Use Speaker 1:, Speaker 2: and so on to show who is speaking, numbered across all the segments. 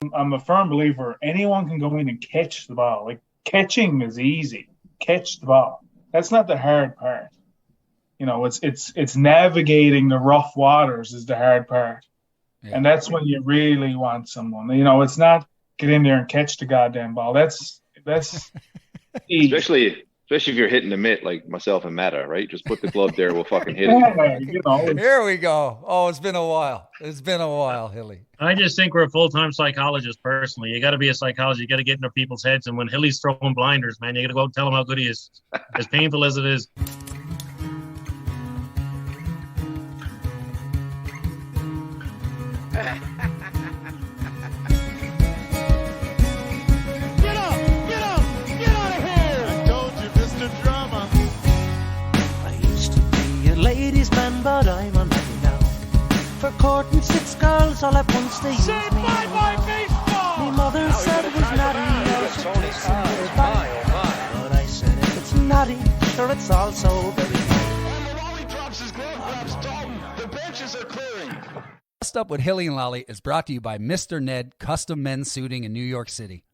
Speaker 1: I'm a firm believer anyone can go in and catch the ball. Like catching is easy. Catch the ball. That's not the hard part. It's navigating the rough waters is the hard part.
Speaker 2: Yeah.
Speaker 1: And that's when you really want someone. It's not get in there and catch the goddamn ball. That's easy.
Speaker 3: Especially if you're hitting the mitt like myself and Mata, right? Just put the glove there, we'll fucking hit it.
Speaker 1: Yeah,
Speaker 2: Here we go. Oh, it's been a while. It's been a while, Hilly.
Speaker 4: I just think we're a full-time psychologist personally. You got to be a psychologist. You got to get into people's heads. And when Hilly's throwing blinders, man, you got to go out and tell him how good he is, as painful as it is.
Speaker 5: Ladies man, but I'm a man now. For courting 6 girls all at once they use me.
Speaker 6: Bye baseball.
Speaker 5: My mother said it was naughty, I should kiss her back. But I said if it's naughty, sure it's also very nice.
Speaker 6: And the Lolly drops his glove, grabs Dalton. The benches are clearing.
Speaker 2: Dressed Up with Hilly and Lolly is brought to you by Mr. Ned Custom Men's Suiting in New York City.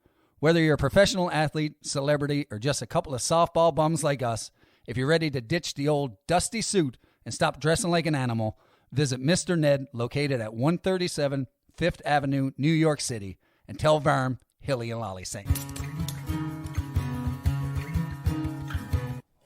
Speaker 2: Whether you're a professional athlete, celebrity, or just a couple of softball bums like us, if you're ready to ditch the old dusty suit and stop dressing like an animal, visit Mr. Ned, located at 137 5th Avenue, New York City, and tell Varm Hilly and Lolly sing.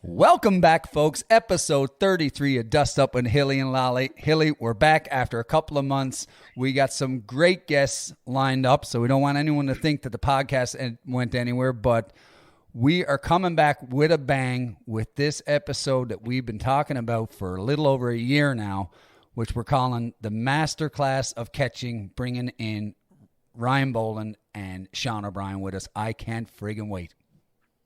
Speaker 2: Welcome back, folks. Episode 33 of Dust Up with Hilly and Lolly. Hilly, we're back after a couple of months. We got some great guests lined up, so we don't want anyone to think that the podcast went anywhere, but we are coming back with a bang with this episode that we've been talking about for a little over a year now, which we're calling the Masterclass of Catching, bringing in Ryan Boland and Sean O'Brien with us. I can't friggin' wait.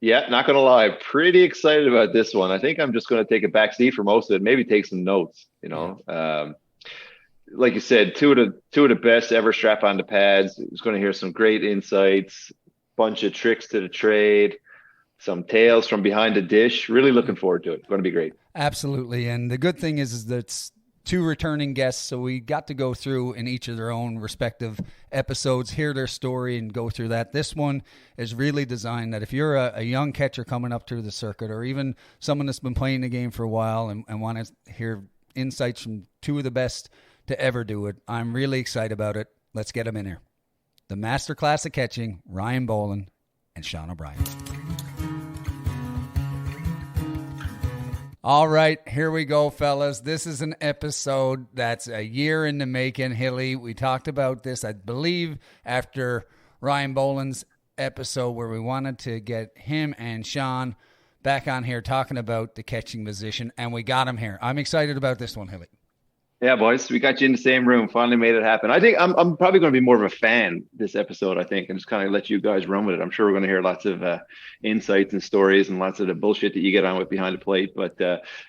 Speaker 3: Yeah, not gonna lie, pretty excited about this one. I think I'm just gonna take a back seat for most of it, maybe take some notes, like you said, two of the best ever strap on the pads. It's going to hear some great insights, bunch of tricks to the trade, some tales from behind the dish. Really looking forward to it. It's going to be great.
Speaker 2: Absolutely. And the good thing is that it's 2 returning guests, so we got to go through in each of their own respective episodes, hear their story, and go through that. This one is really designed that if you're a young catcher coming up through the circuit, or even someone that's been playing the game for a while and want to hear insights from 2 of the best to ever do it, I'm really excited about it. Let's get them in here. The Masterclass of Catching, Ryan Boland and Sean O'Brien. All right, here we go, fellas. This is an episode that's a year in the making, Hilly. We talked about this, I believe, after Ryan Boland's episode where we wanted to get him and Sean back on here talking about the catching position, and we got him here. I'm excited about this one, Hilly.
Speaker 3: Yeah, boys, we got you in the same room. Finally made it happen. I think I'm probably going to be more of a fan this episode, I think, and just kind of let you guys run with it. I'm sure we're going to hear lots of insights and stories and lots of the bullshit that you get on with behind the plate. But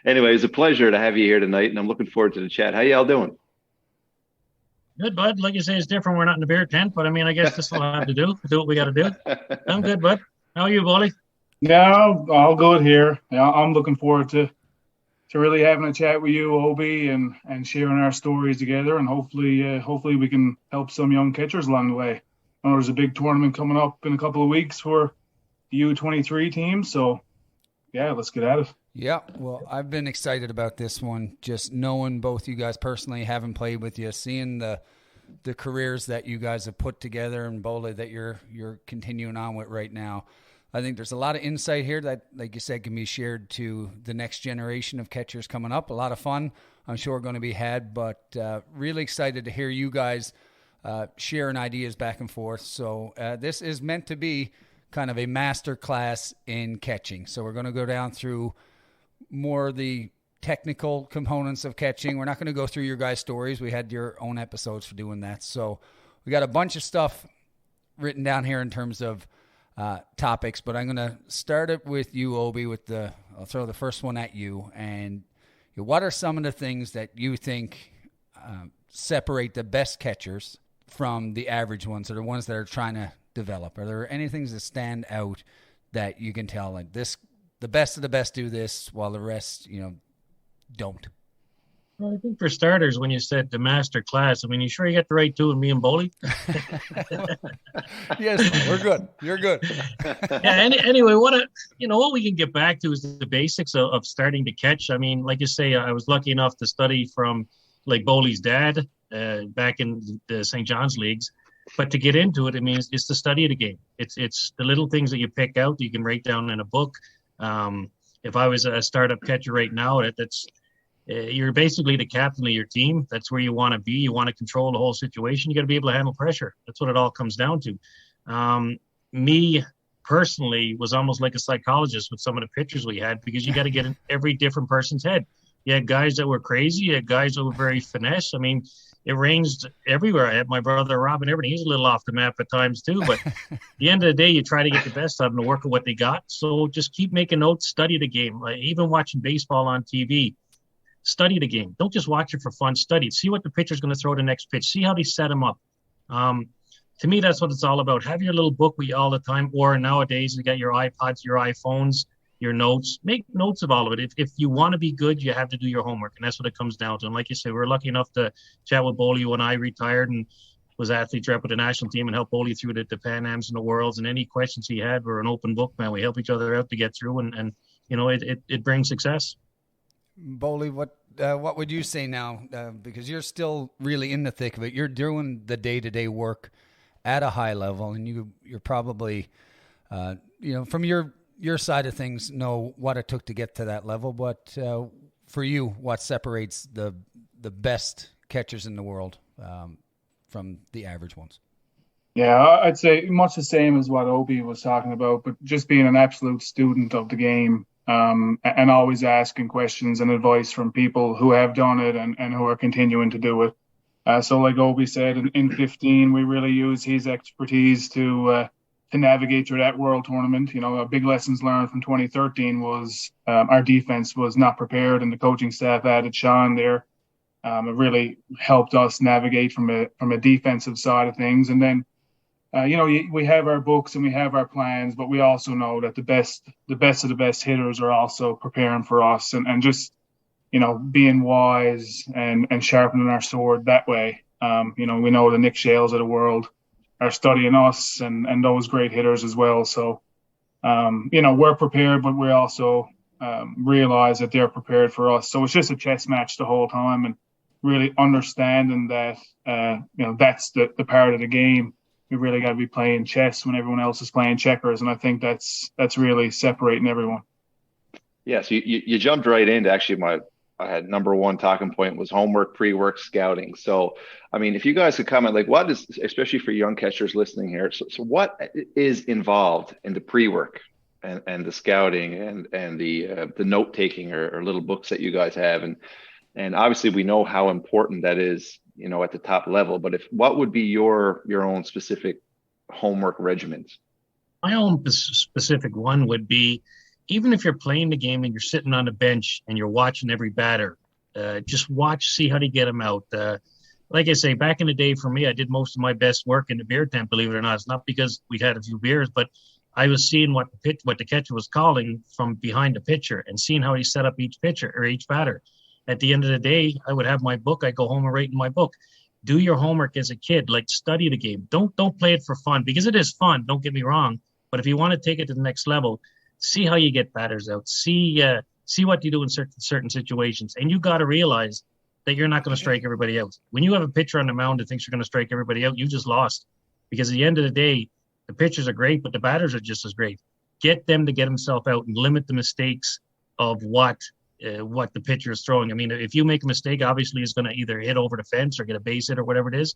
Speaker 3: anyway, it's a pleasure to have you here tonight, and I'm looking forward to the chat. How y'all doing?
Speaker 4: Good, bud. Like you say, it's different. We're not in the beer tent, but I mean, I guess this will have to do. Do what we got to do. I'm good, bud. How are you, Bolly?
Speaker 1: Yeah, all good here. Yeah, I'm looking forward to really having a chat with you, Obi, and sharing our stories together, and hopefully we can help some young catchers along the way. I know there's a big tournament coming up in a couple of weeks for the U23 team, so yeah, let's get at it.
Speaker 2: Yeah, well, I've been excited about this one, just knowing both you guys personally, having played with you, seeing the careers that you guys have put together, and Bolly that you're continuing on with right now. I think there's a lot of insight here that, like you said, can be shared to the next generation of catchers coming up. A lot of fun, I'm sure, going to be had, but really excited to hear you guys sharing ideas back and forth. So this is meant to be kind of a master class in catching. So we're going to go down through more of the technical components of catching. We're not going to go through your guys' stories. We had your own episodes for doing that. So we got a bunch of stuff written down here in terms of topics, but I'm going to start it with you, Obi, I'll throw the first one at you. And what are some of the things that you think separate the best catchers from the average ones, or the ones that are trying to develop? Are there any things that stand out that you can tell, like this, the best of the best do this while the rest, don't?
Speaker 4: Well, I think for starters, when you said the master class, I mean, you sure you got the right two and me and Bolly?
Speaker 2: Yes, we're good. You're good.
Speaker 4: Yeah. Anyway, what we can get back to is the basics of starting to catch. I mean, like you say, I was lucky enough to study from like Bolly's dad back in the St. John's leagues. But to get into it, I mean, it's the study of the game. It's the little things that you pick out that you can write down in a book. If I was a startup catcher right now, that's you're basically the captain of your team. That's where you want to be. You want to control the whole situation. You got to be able to handle pressure. That's what it all comes down to. Me personally was almost like a psychologist with some of the pitchers we had, because you got to get in every different person's head. You had guys that were crazy. You had guys that were very finesse. I mean, it ranged everywhere. I had my brother Robin, everything. He's a little off the map at times too, but at the end of the day, you try to get the best out of them to work with what they got. So just keep making notes, study the game. Like, even watching baseball on TV, study the game. Don't just watch it for fun. Study it. See what the pitcher's going to throw the next pitch. See how they set him up. To me, that's what it's all about. Have your little book with you all the time, or nowadays you got your iPods, your iPhones, your notes. Make notes of all of it. If you want to be good, you have to do your homework, and that's what it comes down to. And like you said, we're lucky enough to chat with Bolly when I retired and was athlete rep with the national team, and helped Bolly through the Pan Ams and the Worlds. And any questions he had were an open book, man. We help each other out to get through, and it brings success.
Speaker 2: Bolly, what would you say now? Because you're still really in the thick of it. You're doing the day-to-day work at a high level, and you're probably, from your side of things, know what it took to get to that level. But for you, what separates the best catchers in the world from the average ones?
Speaker 1: Yeah, I'd say much the same as what Obi was talking about, but just being an absolute student of the game, and always asking questions and advice from people who have done it and who are continuing to do it. So like Obi said, in 15, we really use his expertise to navigate through that world tournament. A big lessons learned from 2013 was our defense was not prepared, and the coaching staff added Sean there. It really helped us navigate from a defensive side of things. And then, we have our books and we have our plans, but we also know that the best of the best hitters are also preparing for us, and just, being wise and sharpening our sword that way. We know the Nick Shales of the world are studying us and those great hitters as well. So, we're prepared, but we also realize that they're prepared for us. So it's just a chess match the whole time, and really understanding that, that's the part of the game. We really got to be playing chess when everyone else is playing checkers. And I think that's really separating everyone.
Speaker 3: Yeah. So you jumped right into actually I had number one talking point was homework, pre-work, scouting. So, I mean, if you guys could comment, like, what is, especially for young catchers listening here, so what is involved in the pre-work and the scouting and the note taking or little books that you guys have, and obviously we know how important that is, at the top level. But what would be your own specific homework regimen?
Speaker 4: My own specific one would be, even if you're playing the game and you're sitting on the bench and you're watching every batter, just see how they get them out. Like I say, back in the day for me, I did most of my best work in the beer tent, believe it or not. It's not because we'd had a few beers, but I was seeing what the catcher was calling from behind the pitcher and seeing how he set up each pitcher or each batter. At the end of the day, I would have my book. I go home and write in my book. Do your homework as a kid, like study the game. Don't play it for fun, because it is fun. Don't get me wrong. But if you want to take it to the next level, see how you get batters out. See what you do in certain situations. And you got to realize that you're not going to strike everybody out. When you have a pitcher on the mound that thinks you're going to strike everybody out, you just lost. Because at the end of the day, the pitchers are great, but the batters are just as great. Get them to get himself out and limit the mistakes of what the pitcher is throwing. I mean, if you make a mistake, obviously it's going to either hit over the fence or get a base hit or whatever it is.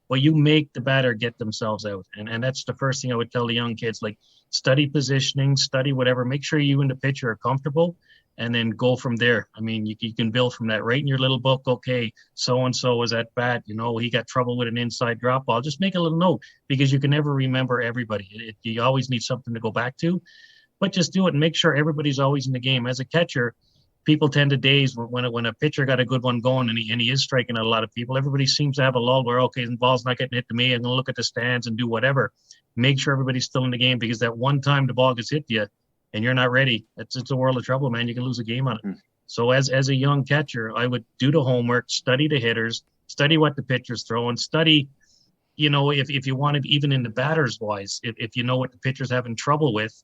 Speaker 4: But you make the batter get themselves out. And that's the first thing I would tell the young kids, like, study positioning, study whatever. Make sure you and the pitcher are comfortable, and then go from there. I mean, you can build from that. Right in your little book, okay, so-and-so was at bat, he got trouble with an inside drop ball. Just make a little note, because you can never remember everybody. You always need something to go back to. But just do it and make sure everybody's always in the game. As a catcher, people tend to daze when a pitcher got a good one going and he is striking out a lot of people. Everybody seems to have a lull where, okay, the ball's not getting hit to me. I'm going to look at the stands and do whatever. Make sure everybody's still in the game, because that one time the ball gets hit to you and you're not ready, it's a world of trouble, man. You can lose a game on it. So as a young catcher, I would do the homework, study the hitters, study what the pitcher's throwing, study, if you want to, even in the batters wise, if you know what the pitcher's having trouble with,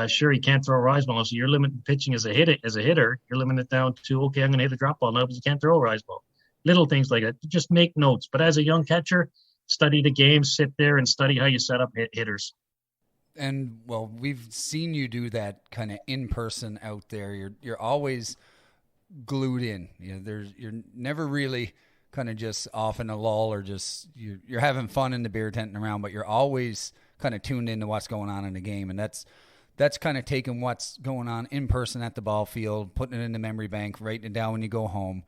Speaker 4: sure, he can't throw a rise ball. So you're limiting pitching as a hitter, you're limiting it down to, okay, I'm going to hit a drop ball now because you can't throw a rise ball. Little things like that. Just make notes. But as a young catcher, study the game, sit there and study how you set up hitters.
Speaker 2: And well, we've seen you do that kind of in person out there. You're always glued in. You're never really kind of just off in a lull or just you're having fun in the beer tent and around, but you're always kind of tuned into what's going on in the game. And that's kind of taking what's going on in person at the ball field, putting it in the memory bank, writing it down when you go home.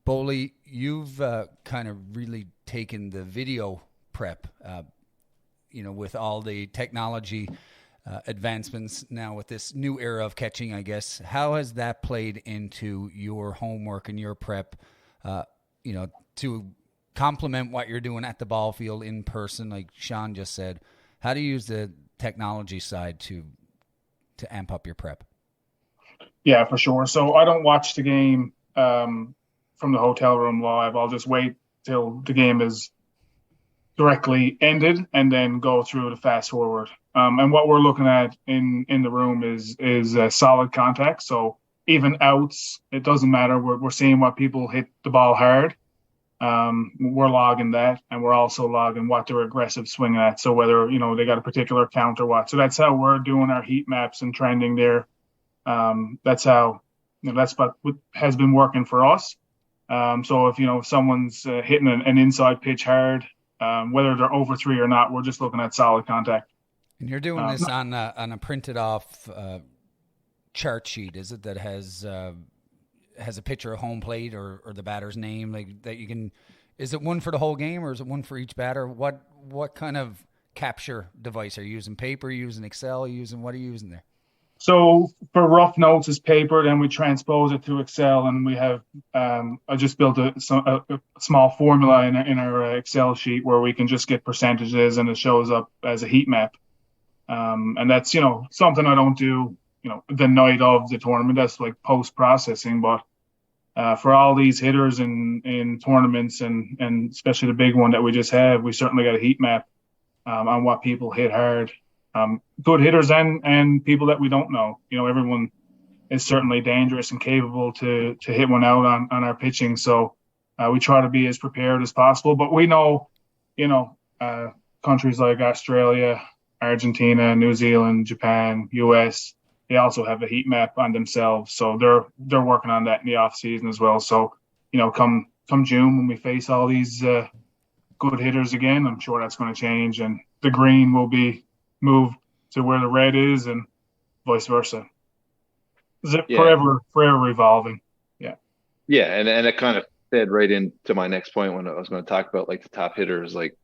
Speaker 2: Bolly, you've kind of really taken the video prep, with all the technology advancements now with this new era of catching, I guess. How has that played into your homework and your prep, to complement what you're doing at the ball field in person, like Sean just said? How do you use the technology side to amp up your prep?
Speaker 1: Yeah, for sure. So I don't watch the game from the hotel room live. I'll just wait till the game is directly ended and then go through the fast forward. And what we're looking at in the room is solid contact. So even outs, it doesn't matter. We're seeing what people hit the ball hard. We're logging that, and we're also logging what they're aggressive swinging at. So whether, they got a particular count or what. So that's how we're doing our heat maps and trending there. That's how, that's what has been working for us. So if, someone's hitting an inside pitch hard, whether they're over 3 or not, we're just looking at solid contact.
Speaker 2: And you're doing this on a printed off chart sheet, is it, that has a picture of home plate or the batter's name, like that you can? Is it one for the whole game or is it one for each batter? What kind of capture device are you using? Paper? Are you using Excel? What are you using there?
Speaker 1: So for rough notes, it's paper, then we transpose it to Excel, and we have I just built a small formula in our Excel sheet where we can just get percentages, and it shows up as a heat map. And that's something I don't do the night of the tournament. That's like post processing, but for all these hitters in tournaments and especially the big one that we just had, we certainly got a heat map on what people hit hard. Good hitters and people that we don't know. Everyone is certainly dangerous and capable to hit one out on our pitching. So we try to be as prepared as possible. But we know, countries like Australia, Argentina, New Zealand, Japan, US, they also have a heat map on themselves. So they're working on that in the off season as well. So, come June when we face all these good hitters again, I'm sure that's going to change, and the green will be moved to where the red is, and vice versa. Forever evolving. Yeah.
Speaker 3: Yeah, and it kind of fed right into my next point when I was going to talk about like the top hitters, like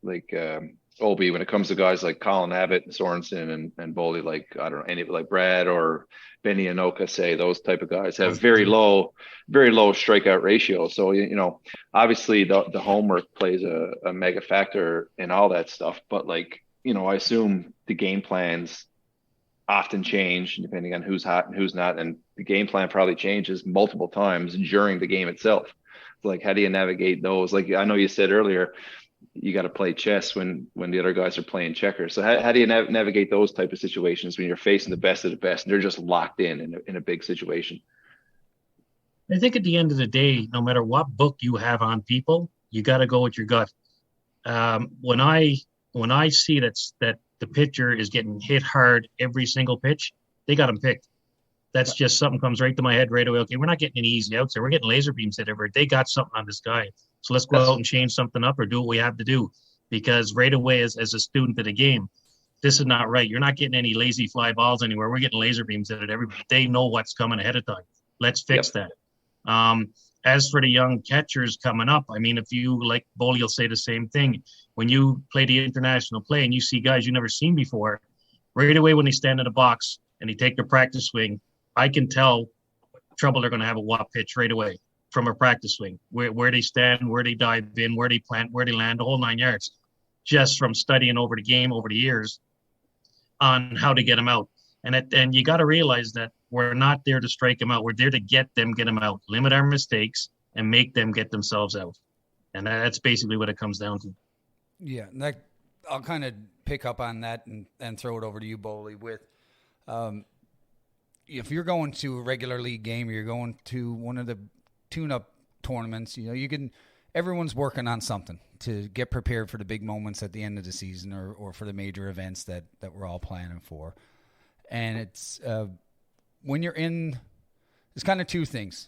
Speaker 3: Obi, when it comes to guys like Colin Abbott and Sorensen and Bolly, like, I don't know, any like Brad or Benny Anoka, say those type of guys have very low strikeout ratio. So, obviously the homework plays a mega factor in all that stuff. But like, I assume the game plans often change depending on who's hot and who's not. And the game plan probably changes multiple times during the game itself. Like, how do you navigate those? Like, I know you said earlier, you got to play chess when the other guys are playing checkers. So how do you navigate those type of situations when you're facing the best of the best and they're just locked in a big situation?
Speaker 4: I think at the end of the day, no matter what book you have on people, you got to go with your gut. When I see that the pitcher is getting hit hard every single pitch, they got him picked. That's just something comes right to my head right away. Okay, we're not getting any easy outs there. We're getting laser beams hit everywhere. They got something on this guy. So let's go out and change something up or do what we have to do. Because right away, as a student of the game, this is not right. You're not getting any lazy fly balls anywhere. We're getting laser beams at it. Everybody, they know what's coming ahead of time. Let's fix that. As for the young catchers coming up, I mean, if you, like Bolly will say the same thing. When you play the international play and you see guys you've never seen before, right away when they stand in the box and they take their practice swing, I can tell trouble they're going to have a WAP pitch right away from a practice swing, where they stand, where they dive in, where they plant, where they land, the whole 9 yards, just from studying over the game over the years on how to get them out. And you got to realize that we're not there to strike them out. We're there to get them out, limit our mistakes, and make them get themselves out. And that's basically what it comes down to.
Speaker 2: Yeah, I'll kind of pick up on that and throw it over to you, Bolly, with if you're going to a regular league game or you're going to one of the tune-up tournaments, everyone's working on something to get prepared for the big moments at the end of the season or for the major events that we're all planning for. And it's when you're in, it's kind of two things.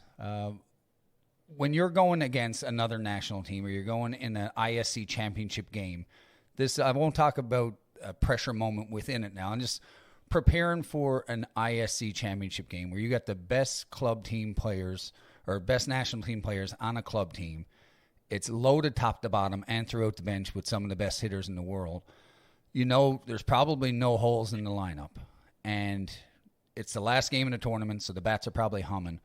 Speaker 2: When you're going against another national team or you're going in an ISC championship game, I won't talk about a pressure moment within it now. I'm just preparing for an ISC championship game where you got the best club team players or best national team players on a club team. It's loaded top to bottom and throughout the bench with some of the best hitters in the world. There's probably no holes in the lineup. And it's the last game in the tournament, so the bats are probably humming.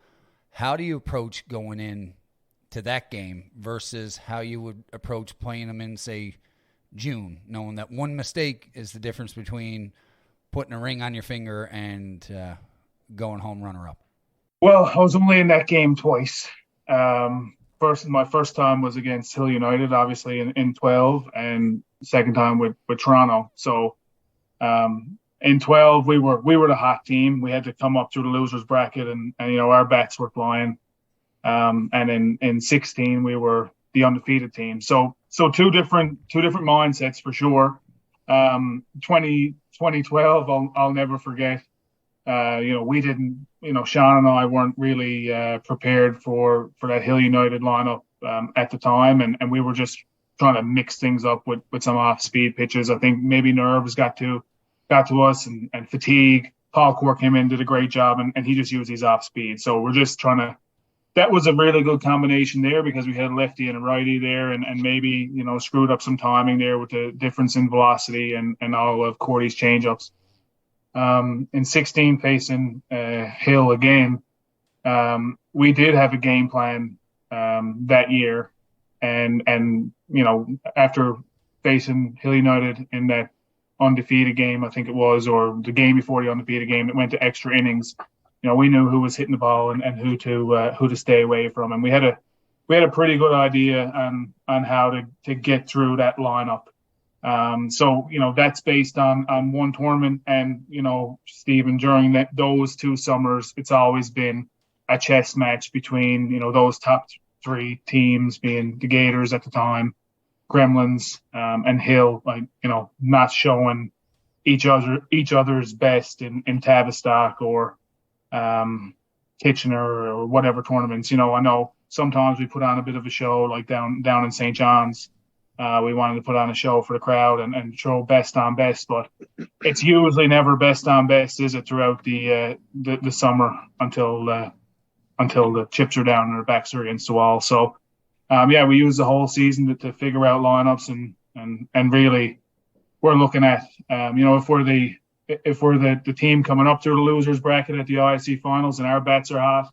Speaker 2: How do you approach going in to that game versus how you would approach playing them in, say, June, knowing that one mistake is the difference between putting a ring on your finger and going home runner-up?
Speaker 1: Well, I was only in that game twice. My first time was against Hill United, obviously in 12, and second time with Toronto. So in 12, we were the hot team. We had to come up through the losers bracket, and our bats were flying. And in 16, we were the undefeated team. So two different mindsets for sure. 2012, I'll never forget. We didn't, Sean and I weren't really prepared for that Hill United lineup at the time, and we were just trying to mix things up with some off-speed pitches. I think maybe nerves got to us and fatigue. Paul Cork came in, did a great job, and he just used his off-speed. So we're just trying to. That was a really good combination there because we had a lefty and a righty there, and maybe screwed up some timing there with the difference in velocity and all of Cordy's changeups. In 16, facing Hill again, we did have a game plan that year, and after facing Hill United in that undefeated game, I think it was, or the game before the undefeated game, it went to extra innings. We knew who was hitting the ball and who to stay away from, and we had a pretty good idea on how to get through that lineup. So that's based on one tournament, and Stephen, during those 2 summers, it's always been a chess match between those top 3 teams, being the Gators at the time, Gremlins, and Hill, not showing each other's best in Tavistock or Kitchener or whatever tournaments. I know sometimes we put on a bit of a show, like down in St. John's. We wanted to put on a show for the crowd and show best on best, but it's usually never best on best, is it, throughout the summer until the chips are down and our backs are against the wall. So we use the whole season to figure out lineups and really we're looking at if we're the team coming up through the losers bracket at the ISC finals and our bats are hot,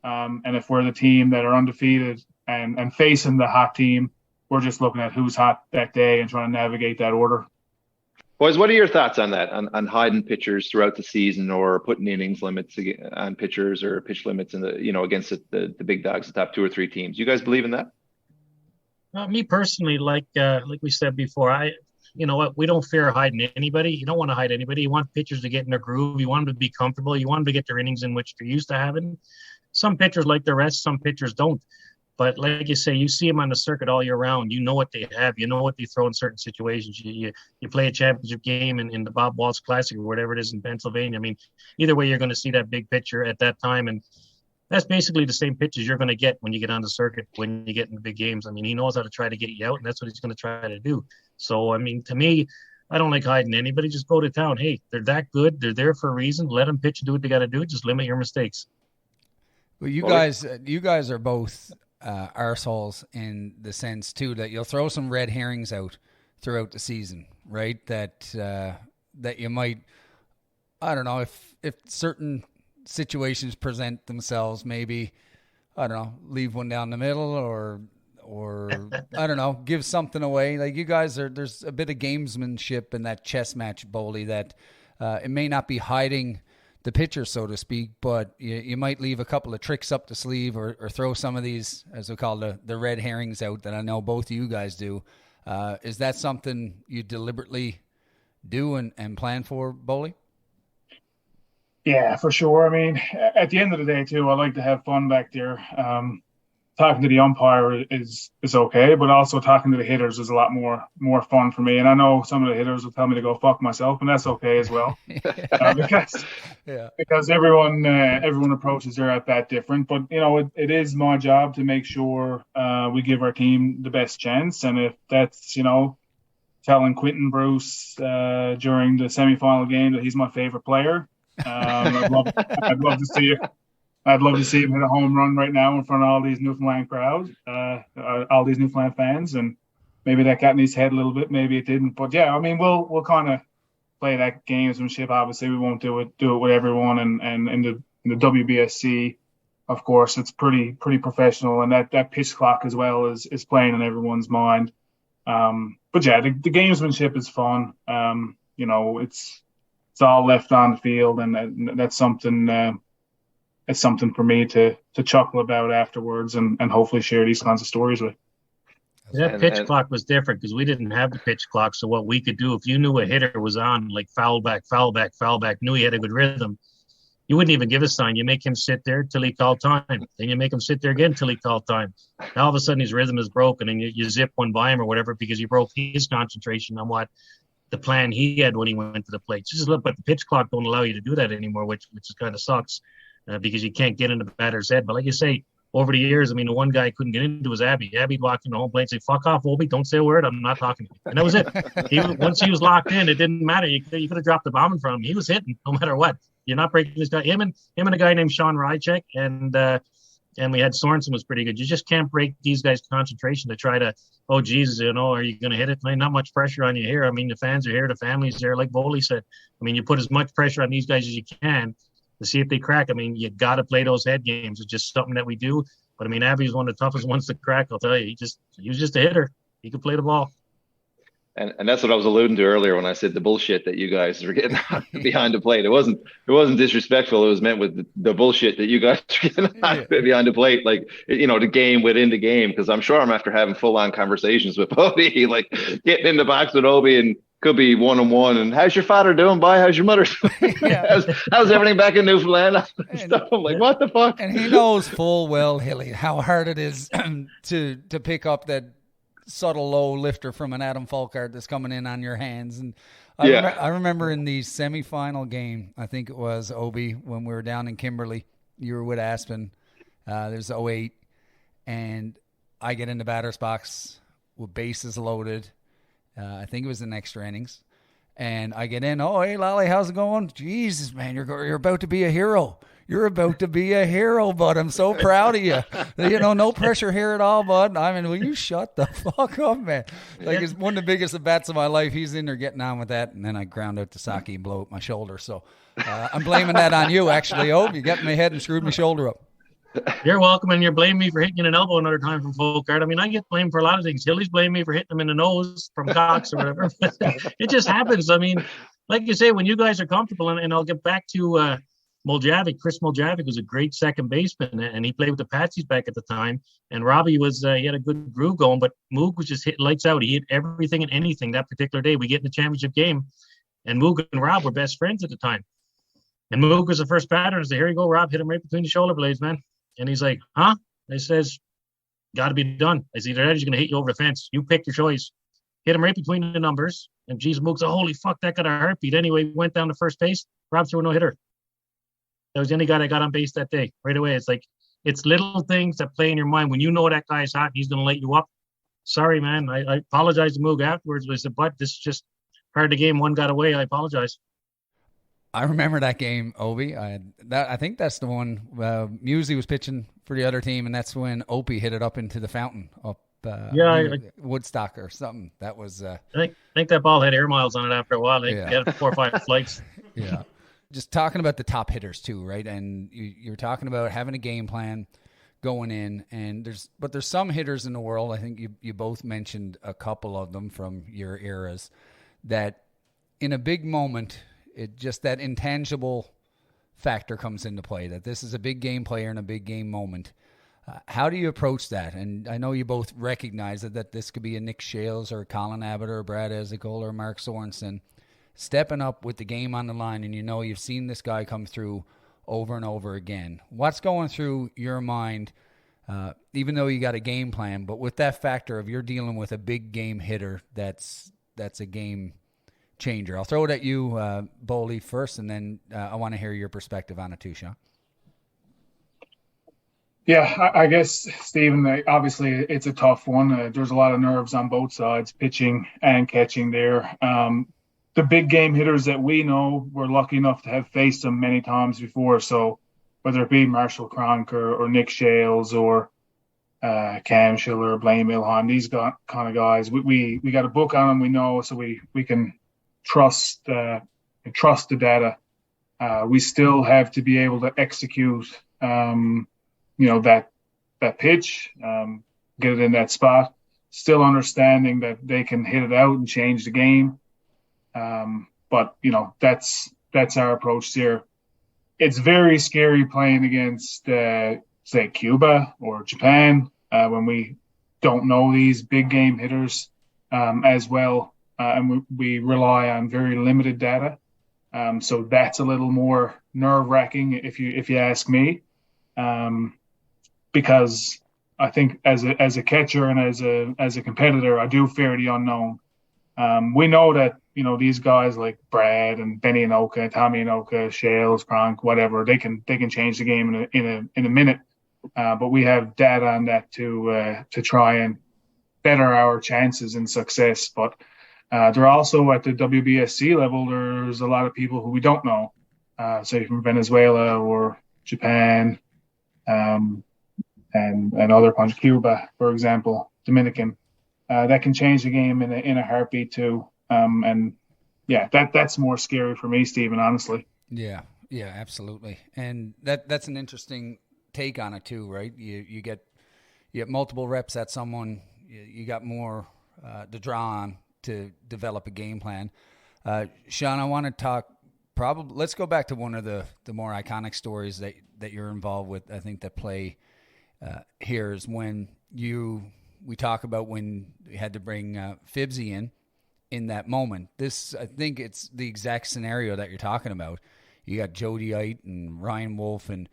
Speaker 1: and if we're the team that are undefeated and facing the hot team, we're just looking at who's hot that day and trying to navigate that order.
Speaker 3: Boys, what are your thoughts on that, on hiding pitchers throughout the season or putting innings limits on pitchers or pitch limits in the against the big dogs, the top 2 or 3 teams? You guys believe in that?
Speaker 4: Me personally, like we said before, we don't fear hiding anybody. You don't want to hide anybody. You want pitchers to get in their groove. You want them to be comfortable. You want them to get their innings in which they're used to having. Some pitchers like the rest, some pitchers don't. But like you say, you see them on the circuit all year round. You know what they have. You know what they throw in certain situations. You play a championship game in the Bob Waltz Classic or whatever it is in Pennsylvania. I mean, either way, you're going to see that big pitcher at that time. And that's basically the same pitches you're going to get when you get on the circuit, when you get in the big games. I mean, he knows how to try to get you out, and that's what he's going to try to do. So, I mean, to me, I don't like hiding anybody. Just go to town. Hey, they're that good. They're there for a reason. Let them pitch and do what they got to do. Just limit your mistakes.
Speaker 2: Well, you guys are both arseholes in the sense, too, that you'll throw some red herrings out throughout the season, right? That you might, I don't know, if certain situations present themselves, maybe, I don't know, leave one down the middle or I don't know, give something away. Like you guys there's a bit of gamesmanship in that chess match, Bolly, that it may not be hiding the pitcher, so to speak, but you might leave a couple of tricks up the sleeve or throw some of these, as we call the red herrings out that I know both of you guys do. Is that something you deliberately do and plan for, Bolly?
Speaker 1: Yeah, for sure. I mean, at the end of the day, too, I like to have fun back there. Talking to the umpire is okay, but also talking to the hitters is a lot more fun for me. And I know some of the hitters will tell me to go fuck myself, and that's okay as well, because everyone approaches their at bat different. But it is my job to make sure we give our team the best chance, and if that's telling Quentin Bruce during the semifinal game that he's my favorite player, I'd love to see it. I'd love to see him hit a home run right now in front of all these Newfoundland crowds, all these Newfoundland fans, and maybe that got in his head a little bit. Maybe it didn't, but yeah, I mean, we'll kind of play that gamesmanship. Obviously, we won't do it with everyone, and in the WBSC, of course, it's pretty professional, and that pitch clock as well is playing in everyone's mind. But yeah, the gamesmanship is fun. It's all left on the field, and that's something. It's something for me to chuckle about afterwards and hopefully share these kinds of stories with.
Speaker 4: That pitch clock was different because we didn't have the pitch clock. So what we could do, if you knew a hitter was on, like foul back, knew he had a good rhythm, you wouldn't even give a sign. You make him sit there till he called time. Then you make him sit there again till he called time. Now all of a sudden his rhythm is broken and you zip one by him or whatever because you broke his concentration on what the plan he had when he went to the plate. But the pitch clock don't allow you to do that anymore, which kind of sucks. Because you can't get into the batter's head. But like you say, over the years, I mean, the one guy I couldn't get into was Abby. Abby'd walk into the home plate and say, "Fuck off, Obi, don't say a word. I'm not talking to you." And that was it. Once he was locked in, it didn't matter. You could have dropped the bomb in front of him. He was hitting no matter what. You're not breaking this guy. Him and a guy named Sean Rychek and we had Sorensen was pretty good. You just can't break these guys' concentration to try to, oh, Jesus, are you going to hit it? Not much pressure on you here. I mean, the fans are here. The family's there. Like Boley said, I mean, you put as much pressure on these guys as you can to see if they crack. I mean, you got to play those head games. It's just something that we do. But, I mean, Abby's one of the toughest ones to crack, I'll tell you. He was just a hitter. He could play the ball.
Speaker 3: And that's what I was alluding to earlier when I said the bullshit that you guys were getting behind the plate. It wasn't disrespectful. It was meant with the bullshit that you guys were getting behind the plate, like, the game within the game. Because I'm sure I'm after having full-on conversations with Obi, like getting in the box with Obi and could be one-on-one. And how's your father doing, boy? How's your mother doing? how's everything back in Newfoundland? Stuff. I'm like, what the fuck?
Speaker 2: And he knows full well, Hilly, how hard it is to pick up that subtle low lifter from an Adam Folkart that's coming in on your hands. And I remember in the semifinal game, I think it was Obi, when we were down in Kimberley, you were with Aspen. There's 08, and I get in the batter's box with bases loaded. I think it was in extra innings. And I get in, oh, hey, Lally, how's it going? Jesus, man, you're about to be a hero. You're about to be a hero, bud. I'm so proud of you. No pressure here at all, bud. I mean, will you shut the fuck up, man? Like, it's one of the biggest at-bats of my life. He's in there getting on with that, and then I ground out the sake and blow up my shoulder. So I'm blaming that on you, actually. Oh, you got in my head and screwed my shoulder up.
Speaker 4: You're welcome, and you're blaming me for hitting an elbow another time from Folkart. I mean, I get blamed for a lot of things. Hilly's blaming me for hitting him in the nose from Cox or whatever. It just happens. I mean, like you say, when you guys are comfortable, and I'll get back to Moljavic. Chris Moljavic was a great second baseman, and he played with the Patsies back at the time. And Robbie he had a good groove going, but Moog was just hitting lights out. He hit everything and anything that particular day. We get in the championship game, and Moog and Rob were best friends at the time. And Moog was the first batter, and I said, "Here you go, Rob, hit him right between the shoulder blades, man." And he's like, "Huh?" I says, "Got to be done." I said, "Either that or he's going to hit you over the fence. You pick your choice." Hit him right between the numbers. And geez, Moog said, "Holy fuck, that got a heartbeat." Anyway, went down to first base. Rob threw a no-hitter. That was the only guy that got on base that day. Right away, it's like, it's little things that play in your mind. When you know that guy's hot, he's going to light you up. Sorry, man. I apologize to Moog afterwards. But I said, "But this is just part of the game. One got away. I apologize."
Speaker 2: I remember that game, Obi. I think that's the one. Musey was pitching for the other team, and that's when Opie hit it up into the fountain up Woodstock or something. That was. I
Speaker 4: think that ball had air miles on it after a while. They had 4 or 5 flights.
Speaker 2: Yeah. Just talking about the top hitters too, right? And you're talking about having a game plan going in, and there's some hitters in the world. I think you both mentioned a couple of them from your eras that in a big moment. It just that intangible factor comes into play, that this is a big game player in a big game moment. How do you approach that? And I know you both recognize that this could be a Nick Shales or a Colin Abbott or a Brad Ezekiel or Mark Sorensen stepping up with the game on the line, and you've seen this guy come through over and over again. What's going through your mind, even though you got a game plan, but with that factor of you're dealing with a big game hitter that's a game changer? I'll throw it at you, Bolly, first, and then I want to hear your perspective on it too, Sean.
Speaker 1: Yeah, I guess, Stephen, obviously it's a tough one. There's a lot of nerves on both sides, pitching and catching there. The big game hitters that we know, we're lucky enough to have faced them many times before. So whether it be Marshall Cronk or Nick Shales or Cam Schiller, Blaine Milheim, these kind of guys, we got a book on them, we know, so we can trust the data. We still have to be able to execute that pitch, get it in that spot, still understanding that they can hit it out and change the game. But that's our approach here. It's very scary playing against, say, Cuba or Japan, when we don't know these big game hitters as well, and we rely on very limited data. So that's a little more nerve-wracking if you ask me. Because I think as a catcher and as a competitor, I do fear the unknown. We know that these guys like Brad and Benny Anoka, Tommy Anoka, Shales, Cronk, whatever, they can change the game in a minute. But we have data on that to try and better our chances in success. But they're also at the WBSC level. There's a lot of people who we don't know, say from Venezuela or Japan. And other countries, Cuba, for example, Dominican, that can change the game in a heartbeat too. And yeah, that's more scary for me, Stephen, honestly.
Speaker 2: Yeah, absolutely. And that's an interesting take on it too, right? You get multiple reps at someone, you got more to draw on to develop a game plan. Sean, I want to talk. Let's go back to one of the more iconic stories that you're involved with. I think that play here is when we talk about when we had to bring Fibsy in that moment. I think it's the exact scenario that you're talking about. You got Jody Ite and Ryan Wolf and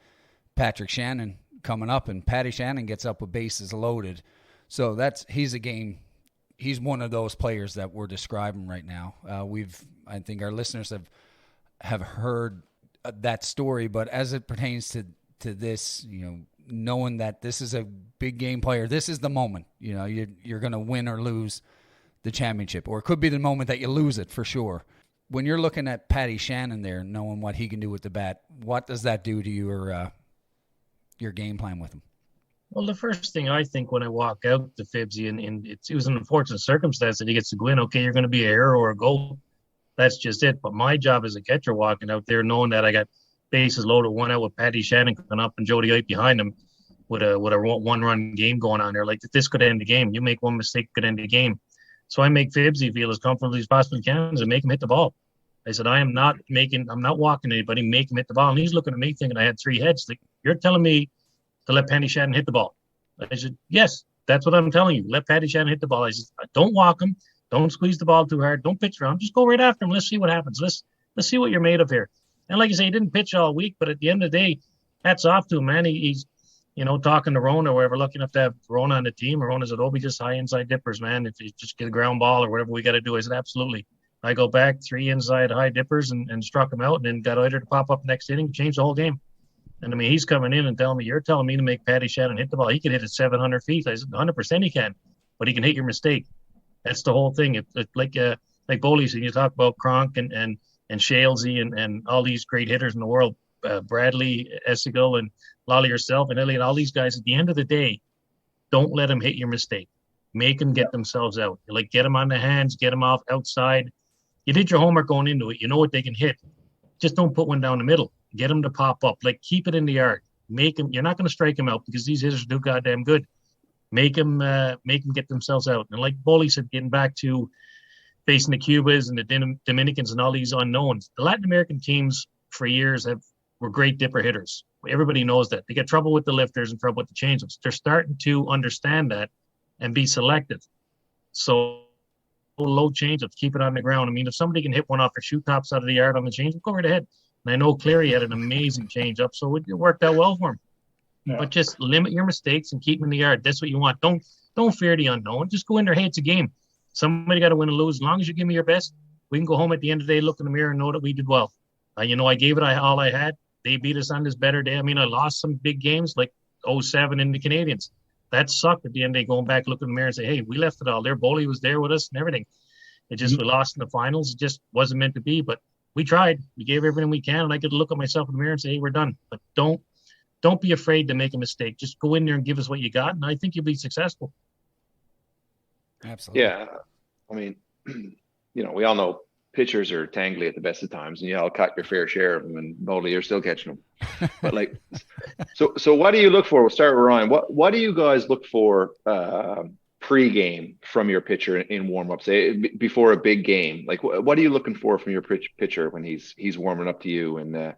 Speaker 2: Patrick Shannon coming up, and Patty Shannon gets up with bases loaded. So he's one of those players that we're describing right now. I think our listeners have heard that story, but as it pertains to this, knowing that this is a big game player, this is the moment, you're going to win or lose the championship, or it could be the moment that you lose it for sure. When you're looking at Patty Shannon there, knowing what he can do with the bat, what does that do to your game plan with him?
Speaker 4: Well, the first thing I think when I walk out to Fibsy, and it was an unfortunate circumstance that he gets to go in, okay, you're going to be a hero or a goal. That's just it. But my job as a catcher walking out there, knowing that I got bases loaded, one out with Patty Shannon coming up and Jody Ite behind him with a one-run game going on there, like this could end the game. You make one mistake, could end the game. So I make Fibsy feel as comfortable as possibly can and make him hit the ball. I said, I'm not walking anybody, make him hit the ball. And he's looking at me thinking I had three heads. Like, you're telling me to let Patty Shannon hit the ball? I said, yes, that's what I'm telling you. Let Patty Shannon hit the ball. I said, don't walk him. Don't squeeze the ball too hard. Don't pitch around. Just go right after him. Let's see what happens. Let's see what you're made of here. And like I say, he didn't pitch all week, but at the end of the day, hats off to him, man. He's talking to Rona or wherever, lucky enough to have Rona on the team. Rona said, we just high inside dippers, man. If you just get a ground ball or whatever we got to do. I said, absolutely. I go back 3 inside high dippers and struck him out, and then got Iter to pop up next inning, change the whole game. And I mean, he's coming in and telling me, you're telling me to make Patty Shannon hit the ball. He can hit it 700 feet. I said, 100% he can, but he can hit your mistake. That's the whole thing. It's like Bolly said, you talk about Cronk and Shalesy and all these great hitters in the world, Bradley, Esigal, and Lolly yourself, and Elliott, all these guys. At the end of the day, don't let them hit your mistake. Make them get themselves out. Like, get them on the hands, get them off outside. You did your homework going into it. You know what they can hit. Just don't put one down the middle. Get them to pop up. Like, keep it in the yard. Make them. You're not going to strike them out because these hitters are too goddamn good. Make them get themselves out. And like Bolly said, getting back to facing the Cubas and the Dominicans and all these unknowns, the Latin American teams for years have were great dipper hitters. Everybody knows that. They get trouble with the lifters and trouble with the changeups. They're starting to understand that and be selective. So low changeups, keep it on the ground. I mean, if somebody can hit one off the shoe tops out of the yard on the changeup, go right ahead. And I know Cleary had an amazing changeup, so it worked out well for him. Yeah. But just limit your mistakes and keep them in the yard. That's what you want. Don't fear the unknown. Just go in there. Hey, it's a game. Somebody got to win or lose. As long as you give me your best, we can go home at the end of the day, look in the mirror, and know that we did well. I gave it all I had. They beat us on this better day. I mean, I lost some big games like 07 in the Canadians. That sucked at the end of the day, going back, look in the mirror and say, hey, we left it all there. Bolly was there with us and everything. It just, we lost in the finals. It just wasn't meant to be. But we tried. We gave everything we can. And I could look at myself in the mirror and say, hey, we're done. But don't be afraid to make a mistake. Just go in there and give us what you got. And I think you'll be successful.
Speaker 2: Absolutely.
Speaker 3: Yeah. I mean, we all know pitchers are tangly at the best of times, and you all caught your fair share of them, and Boldy, you're still catching them. But so what do you look for? We'll start with Ryan. What do you guys look for pre-game from your pitcher in warm-up, say before a big game? Like, what are you looking for from your pitcher when he's warming up to you, and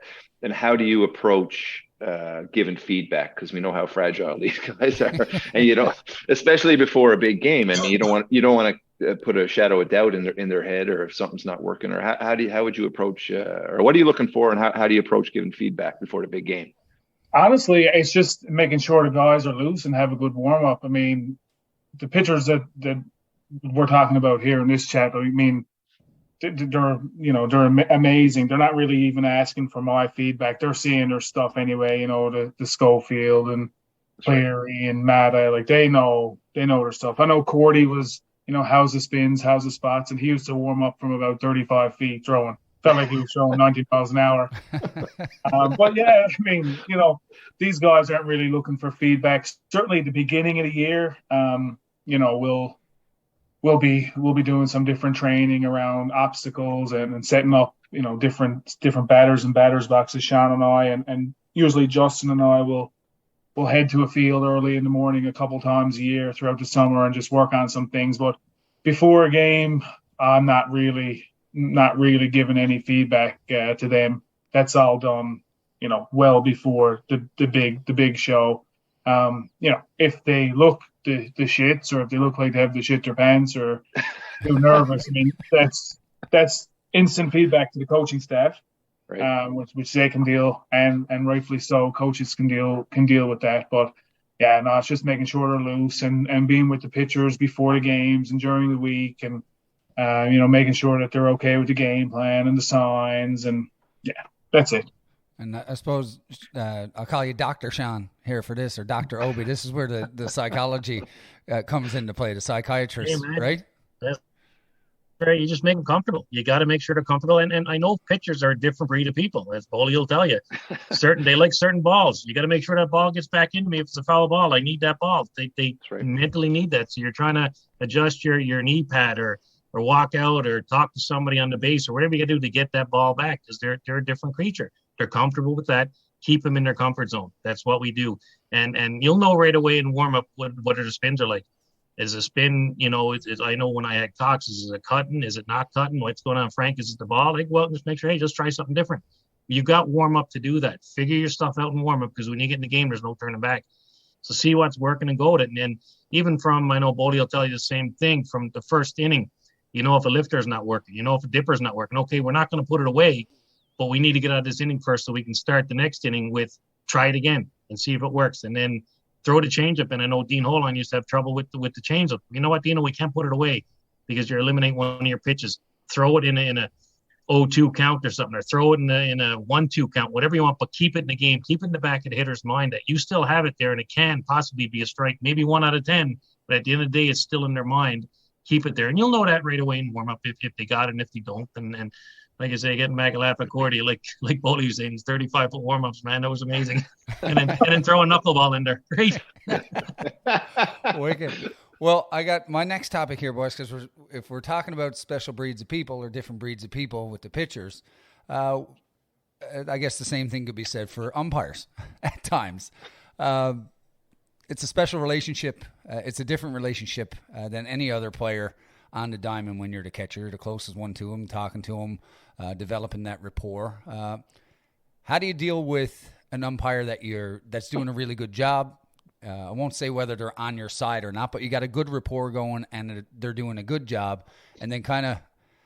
Speaker 3: how do you approach giving feedback? Because we know how fragile these guys are, and especially before a big game, and you don't want to put a shadow of doubt in their head, or if something's not working, or how would you approach, or what are you looking for, and how do you approach giving feedback before the big game?
Speaker 1: Honestly, it's just making sure the guys are loose and have a good warm up. I mean, the pitchers that we're talking about here in this chat, I mean, they're amazing. They're not really even asking for my feedback. They're seeing their stuff anyway. The Schofield and Cleary and Matta, like they know their stuff. I know Cordy was, how's the spins, how's the spots, and he used to warm up from about 35 feet throwing. Felt like he was throwing 90 miles an hour. But yeah, I mean, these guys aren't really looking for feedback. Certainly at the beginning of the year, we'll be doing some different training around obstacles and setting up, different batters and batters boxes. Sean and I, and usually Justin and I will head to a field early in the morning a couple times a year throughout the summer and just work on some things. But before a game, I'm not really giving any feedback to them. That's all done, well before the big show. If they look the shits, or if they look like they have to shit their pants or too nervous, I mean, that's instant feedback to the coaching staff. Right. Which they can deal, and rightfully so. Coaches can deal with that. But yeah, no, it's just making sure they're loose and being with the pitchers before the games and during the week, and making sure that they're okay with the game plan and the signs, and yeah, that's it.
Speaker 2: And I suppose I'll call you Dr. Sean here for this, or Dr. Obi. This is where the psychology comes into play, the psychiatrist, right?
Speaker 4: That's right. You just make them comfortable. You got to make sure they're comfortable. And I know pitchers are a different breed of people, as Bolly will tell you. They like certain balls. You got to make sure that ball gets back into me. If it's a foul ball, I need that ball. They mentally need that. So you're trying to adjust your knee pad or walk out or talk to somebody on the base or whatever you got to do to get that ball back, because they're a different creature. They're comfortable with that. Keep them in their comfort zone. That's what we do. And you'll know right away in warm up what the spins are like. Is a spin, I know when I had Cox, is it cutting? Is it not cutting? What's going on, Frank? Is it the ball? Like, well, just make sure, hey, just try something different. You got warm up to do that. Figure your stuff out in warm up, because when you get in the game, there's no turning back. So see what's working and go with it. And even from, I know Boldy will tell you the same thing from the first inning. If a lifter's not working, if a dipper's not working, okay, we're not going to put it away, but we need to get out of this inning first so we can start the next inning with try it again and see if it works. And then throw the changeup. And I know Dean Holon used to have trouble with the changeup. You know what, Dino, we can't put it away because you're eliminating one of your pitches. Throw it in a 0-2 count or something, or throw it in a 1-2 count, whatever you want, but keep it in the game. Keep it in the back of the hitter's mind that you still have it there, and it can possibly be a strike, maybe 1 out of 10, but at the end of the day, it's still in their mind. Keep it there. And you'll know that right away in warm-up if they got it and if they don't. And like I say, getting back a laugh at Cordy, like Bolly was saying, 35-foot warm-ups, man, that was amazing. and then throw a knuckleball in there. Great.
Speaker 2: Wicked. Well, I got my next topic here, boys, because if we're talking about special breeds of people or different breeds of people with the pitchers, I guess the same thing could be said for umpires at times. It's a special relationship. It's a different relationship than any other player on the diamond when you're the catcher. You're the closest one to them, talking to them, developing that rapport. How do you deal with an umpire that's doing a really good job? I won't say whether they're on your side or not, but you got a good rapport going and they're doing a good job. And then kind of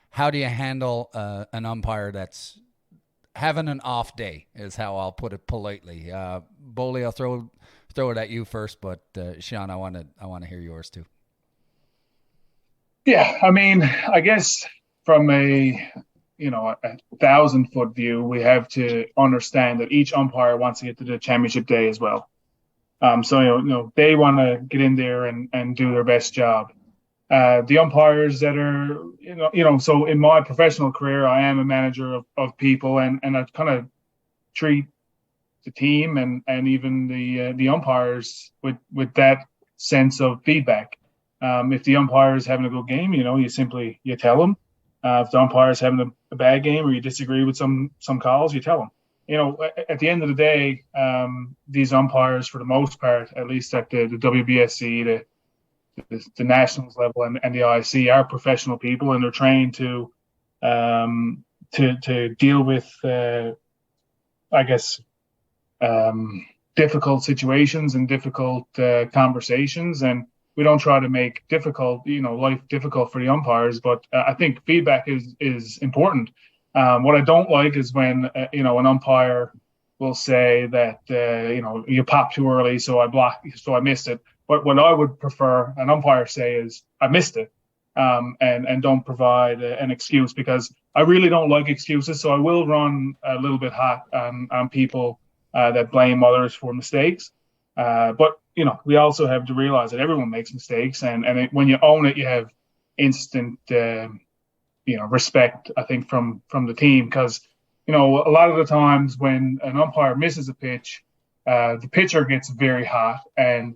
Speaker 2: how do you handle an umpire that's having an off day is how I'll put it politely. Bolly, I'll throw it at you first, but Sean, I want to hear yours too.
Speaker 1: Yeah, I mean, I guess from a 1,000-foot view, we have to understand that each umpire wants to get to the championship day as well. So they want to get in there and do their best job. The umpires that are so in my professional career, I am a manager of people, and I kind of treat the team and even the umpires with that sense of feedback. If the umpire is having a good game, you tell them. If the umpire is having a bad game or you disagree with some calls, you tell them. At the end of the day, these umpires, for the most part, at least at the WBSC, the nationals level and the IC, are professional people, and they're trained to deal with, difficult situations and difficult conversations. And we don't try to make life difficult for the umpires, but I think feedback is important. What I don't like is when an umpire will say that you popped too early, so I missed it. But what I would prefer an umpire say is I missed it, and don't provide an excuse, because I really don't like excuses. So I will run a little bit hot on people that blame others for mistakes. But we also have to realize that everyone makes mistakes, and when you own it, you have instant respect, I think, from the team, because a lot of the times when an umpire misses a pitch, the pitcher gets very hot, and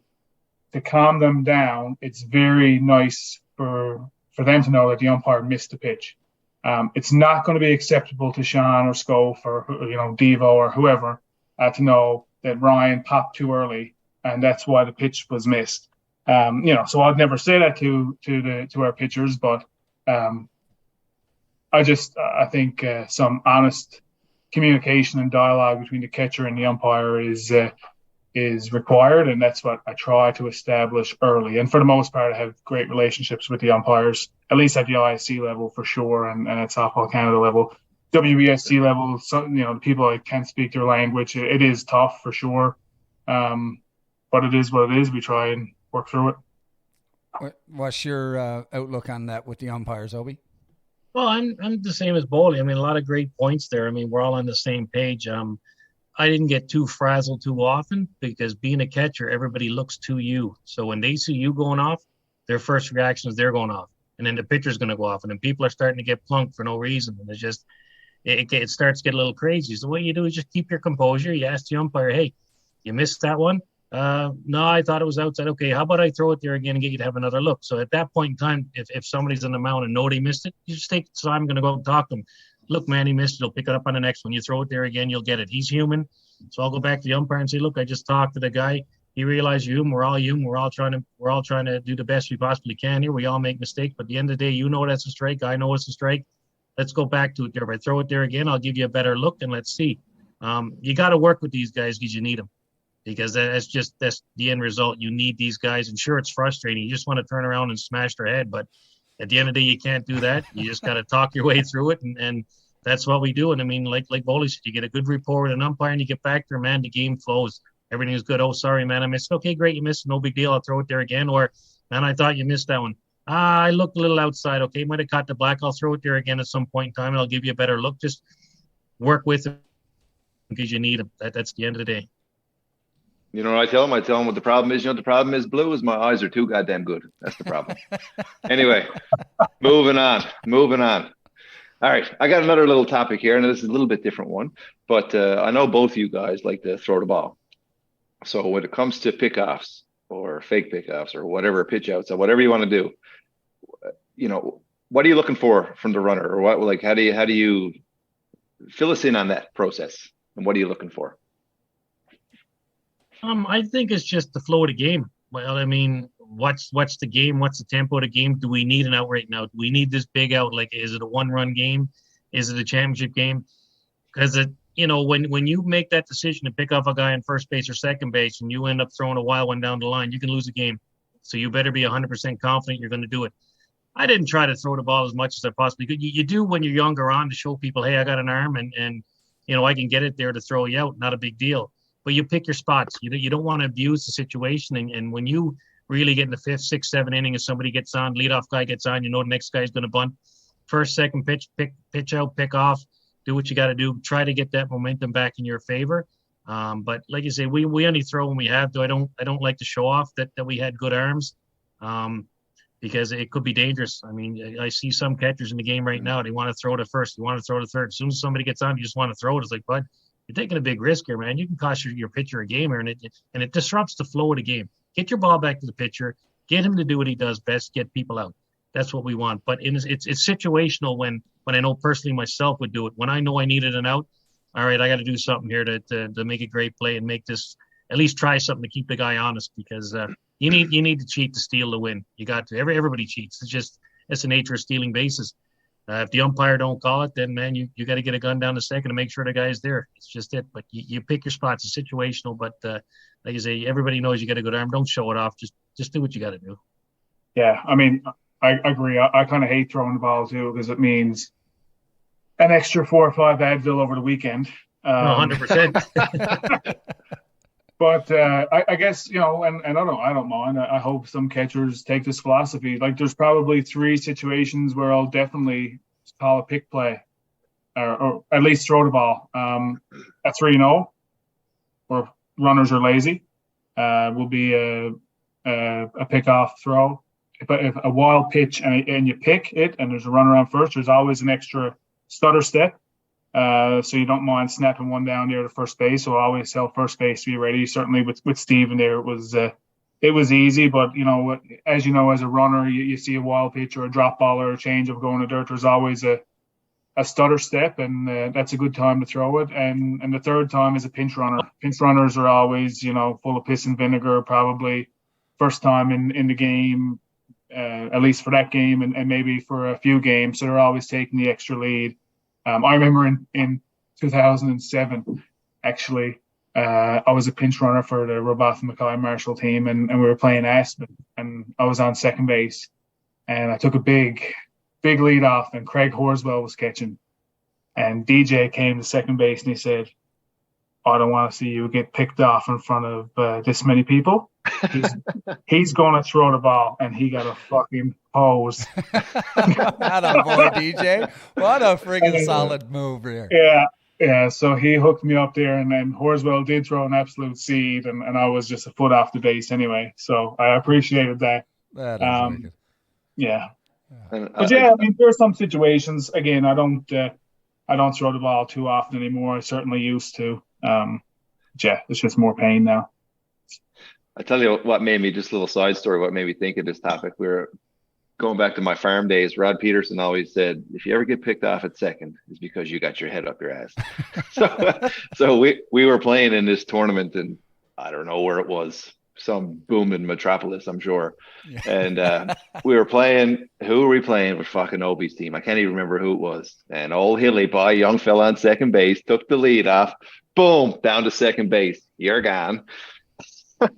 Speaker 1: to calm them down, it's very nice for them to know that the umpire missed the pitch. It's not going to be acceptable to Sean or Scope or Devo or whoever to know that Ryan popped too early and that's why the pitch was missed. So I'd never say that to our pitchers, but I think some honest communication and dialogue between the catcher and the umpire is required, and that's what I try to establish early. And for the most part, I have great relationships with the umpires, at least at the IC level for sure, and at Softball Canada level. WBSC level, the people I can't speak their language. It is tough for sure, but it is what it is. We try and work through it.
Speaker 2: What's your outlook on that with the umpires, Obi?
Speaker 4: Well, I'm the same as Bolly. I mean, a lot of great points there. I mean, we're all on the same page. I didn't get too frazzled too often because being a catcher, everybody looks to you. So when they see you going off, their first reaction is they're going off. And then the pitcher's going to go off. And then people are starting to get plunked for no reason. And it's just, it starts to get a little crazy. So what you do is just keep your composure. You ask the umpire, hey, you missed that one? No, I thought it was outside. Okay, how about I throw it there again and get you to have another look? So at that point in time, if somebody's on the mound and know they missed it, you just take the time. I'm going to go and talk to them. Look, man, he missed it. He'll pick it up on the next one. You throw it there again, you'll get it. He's human. So I'll go back to the umpire and say, look, I just talked to the guy. He realized you, we're all human. We're all trying to do the best we possibly can here. We all make mistakes, but at the end of the day, you know that's a strike. I know it's a strike. Let's go back to it there. If I throw it there again, I'll give you a better look, and let's see. You got to work with these guys because you need them. Because that's the end result. You need these guys. And sure, it's frustrating. You just want to turn around and smash their head. But at the end of the day, you can't do that. You just got to talk your way through it. And that's what we do. And I mean, like Bolly said, you get a good rapport with an umpire and you get back there, man, the game flows. Everything is good. Oh, sorry, man, I missed. Okay, great. You missed. No big deal. I'll throw it there again. Or, man, I thought you missed that one. I looked a little outside. Okay, might have caught the black. I'll throw it there again at some point in time and I'll give you a better look. Just work with it because you need them. That's the end of the day.
Speaker 3: You know what I tell them? I tell them what the problem is. The problem is, Blue, is my eyes are too goddamn good. That's the problem. Anyway, moving on. All right, I got another little topic here, and this is a little bit different one. But I know both of you guys like to throw the ball. So when it comes to pickoffs or fake pickoffs or whatever, pitch outs, or whatever you want to do, what are you looking for from the runner? Or what? How do you fill us in on that process? And what are you looking for?
Speaker 4: I think it's just the flow of the game. Well, I mean, what's the game? What's the tempo of the game? Do we need an out right now? Do we need this big out? Like, is it a one-run game? Is it a championship game? Because when you make that decision to pick off a guy on first base or second base and you end up throwing a wild one down the line, you can lose a game. So you better be 100% confident you're going to do it. I didn't try to throw the ball as much as I possibly could. You do when you're younger on to show people, hey, I got an arm and I can get it there to throw you out. Not a big deal. But you pick your spots. You don't want to abuse the situation. And when you really get in the 5th, 6th, 7th inning and somebody gets on, leadoff guy gets on, the next guy's going to bunt. First, second pitch, pitch out, pick off. Do what you got to do. Try to get that momentum back in your favor. But like you say, we only throw when we have to. I don't like to show off that we had good arms. Because it could be dangerous. I mean, I see some catchers in the game right now. They want to throw to first. You want to throw to third. As soon as somebody gets on, you just want to throw it. It's like, bud, you're taking a big risk here, man. You can cost your pitcher a game here, and it disrupts the flow of the game. Get your ball back to the pitcher. Get him to do what he does best. Get people out. That's what we want. But it's situational when I know personally myself would do it. When I know I needed an out, all right, I got to do something here to make a great play and make this at least try something to keep the guy honest because you need to cheat to steal the win. You got to. Everybody cheats. It's the nature of stealing bases. If the umpire don't call it, then man, you got to get a gun down the second to make sure the guy is there. It's just it. But you pick your spots. It's situational. But like I say, everybody knows you got a good arm. Don't show it off. Just do what you got to do.
Speaker 1: Yeah, I mean, I agree. I kind of hate throwing the ball too because it means an extra 4 or 5 Advil over the weekend.
Speaker 4: 100%.
Speaker 1: But I guess, and I don't mind. I hope some catchers take this philosophy. Like there's probably 3 situations where I'll definitely call a pick play or at least throw the ball. At 3-0 where runners are lazy will be a pickoff throw. If a wild pitch and you pick it and there's a runner on first, there's always an extra stutter step. So you don't mind snapping one down there to first base. So I always tell first base to be ready. Certainly with Steven there, it was easy. But, as a runner, you see a wild pitch or a drop ball or a change of going to dirt, there's always a stutter step, and that's a good time to throw it. And the third time is a pinch runner. Pinch runners are always, full of piss and vinegar, probably first time in the game, at least for that game and maybe for a few games. So they're always taking the extra lead. I remember in 2007, actually, I was a pinch runner for the Robotham Mackay Marshall team, and we were playing Aspen, and I was on second base, and I took a big lead off, and Craig Horswell was catching, and DJ came to second base, and he said, I don't want to see you get picked off in front of this many people. He's going to throw the ball, and he got a fucking hose.
Speaker 2: Not on board, DJ. What a friggin' solid move here.
Speaker 1: Yeah. So he hooked me up there, and then Horswell did throw an absolute seed, and I was just a foot off the base anyway. So I appreciated that.
Speaker 2: That is wicked.
Speaker 1: Yeah. But yeah, I mean, there are some situations. Again, I don't throw the ball too often anymore. I certainly used to. It's just more pain now.
Speaker 3: I tell you what made me, just a little side story, what made me think of this topic. We were going back to my farm days. Rod Peterson always said, if you ever get picked off at second, it's because you got your head up your ass. So we were playing in this tournament, and I don't know where it was, some booming metropolis, I'm sure. Yeah. And we were playing, who were we playing? With fucking Obi's team. I can't even remember who it was. And old Hilly boy, young fella on second base, took the lead off. Boom, down to second base. You're gone.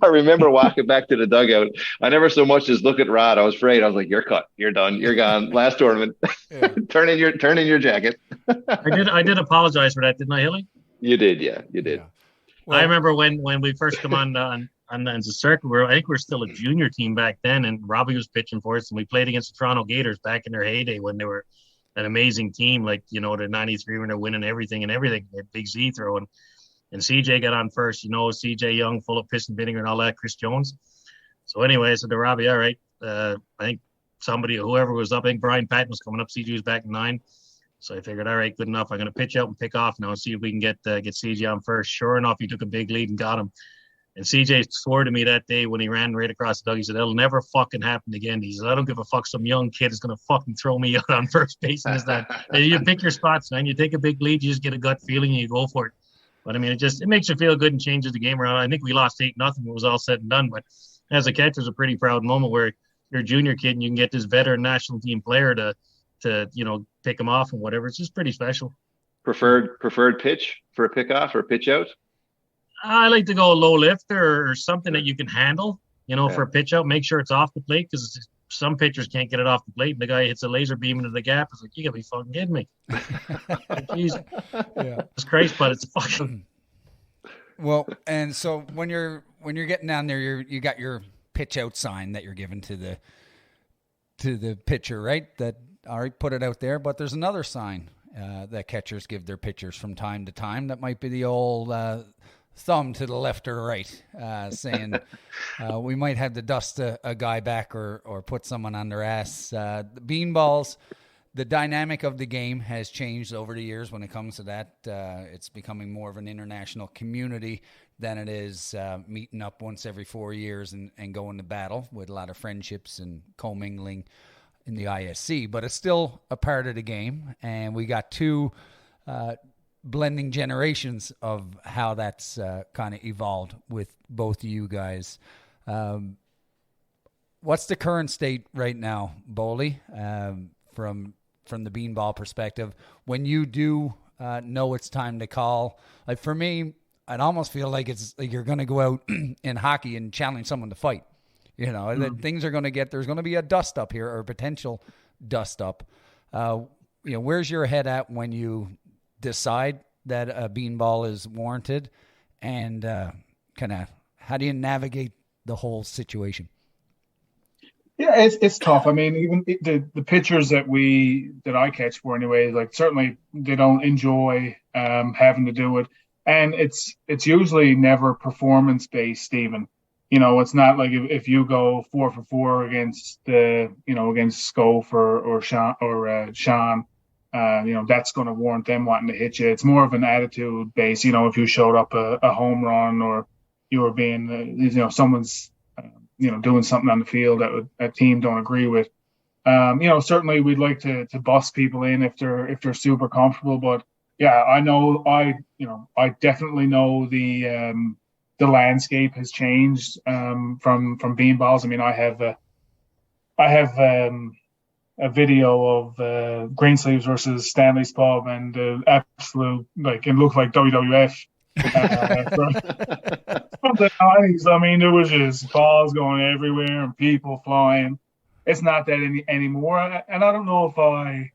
Speaker 3: I remember walking back to the dugout. I never so much as look at Rod. I was afraid. I was like, "You're cut. You're done. You're gone. Last tournament. Yeah. Turn in your jacket."
Speaker 4: I did apologize for that, didn't I, Hilly?
Speaker 3: You did, yeah. You did.
Speaker 2: Yeah. Well,
Speaker 4: I remember when we first come on the circuit. I think we were still a junior team back then, and Robbie was pitching for us, and we played against the Toronto Gators back in their heyday when they were an amazing team, like the '93 when they're winning everything. They had Big Z throwing. And CJ got on first, CJ Young, full of piss and vinegar and all that, Chris Jones. So anyway, I said to Robbie, all right, I think whoever was up, I think Brian Patton was coming up. CJ was back in 9. So I figured, all right, good enough. I'm going to pitch out and pick off now and see if we can get CJ on first. Sure enough, he took a big lead and got him. And CJ swore to me that day when he ran right across the dug, he said, that'll never fucking happen again. He said, I don't give a fuck. Some young kid is going to fucking throw me out on first base. And that. You pick your spots, man. You take a big lead, you just get a gut feeling and you go for it. But I mean, it makes you feel good and changes the game around. I think we lost 8-0 when it was all said and done. But as a catcher, it's a pretty proud moment where you're a junior kid and you can get this veteran national team player to pick him off and whatever. It's just pretty special.
Speaker 3: Preferred pitch? for a pickoff or a pitch out?
Speaker 4: I like to go low lifter or something that you can handle, for a pitch out. Make sure it's off the plate, because some pitchers can't get it off the plate. And the guy hits a laser beam into the gap. It's like, you gotta be fucking kidding me. Jeez.
Speaker 2: Yeah.
Speaker 4: It's crazy, but it's fucking.
Speaker 2: Well, and so when you're getting down there, you got your pitch out sign that you're giving to the pitcher, right? That, all right, put it out there. But there's another sign that catchers give their pitchers from time to time. That might be the old thumb to the left or right, saying we might have to dust a guy back or put someone on their ass. The beanballs, the dynamic of the game has changed over the years when it comes to that. It's becoming more of an international community than it is meeting up once every 4 years and going to battle, with a lot of friendships and commingling in the ISC. But it's still a part of the game, and we got two blending generations of how that's kind of evolved with both of you guys. What's the current state right now, Bolly, from the beanball perspective, when you do know it's time to call? Like, for me, I'd almost feel like it's like you're going to go out in hockey and challenge someone to fight. That things are going to there's going to be a dust up here, or a potential dust up. Where's your head at when you decide that a beanball is warranted, and kind of how do you navigate the whole situation?
Speaker 1: Yeah, it's tough. I mean, even the pitchers that I catch for anyway, like, certainly they don't enjoy having to do it, and it's usually never performance based, Stephen. It's not like if you go 4 for 4 against against Scof or Sean, that's going to warrant them wanting to hit you. It's more of an attitude base. If you showed up a home run, or you were being, someone's, doing something on the field that a team don't agree with. Certainly we'd like to bust people in if they're super comfortable. But yeah, I definitely know the landscape has changed from beanballs. I mean, I have a video of Greensleeves versus Stanley's Pub, and absolute, like, it looked like WWF. From the 90s, I mean, there was just balls going everywhere and people flying. It's not that anymore, and I don't know if I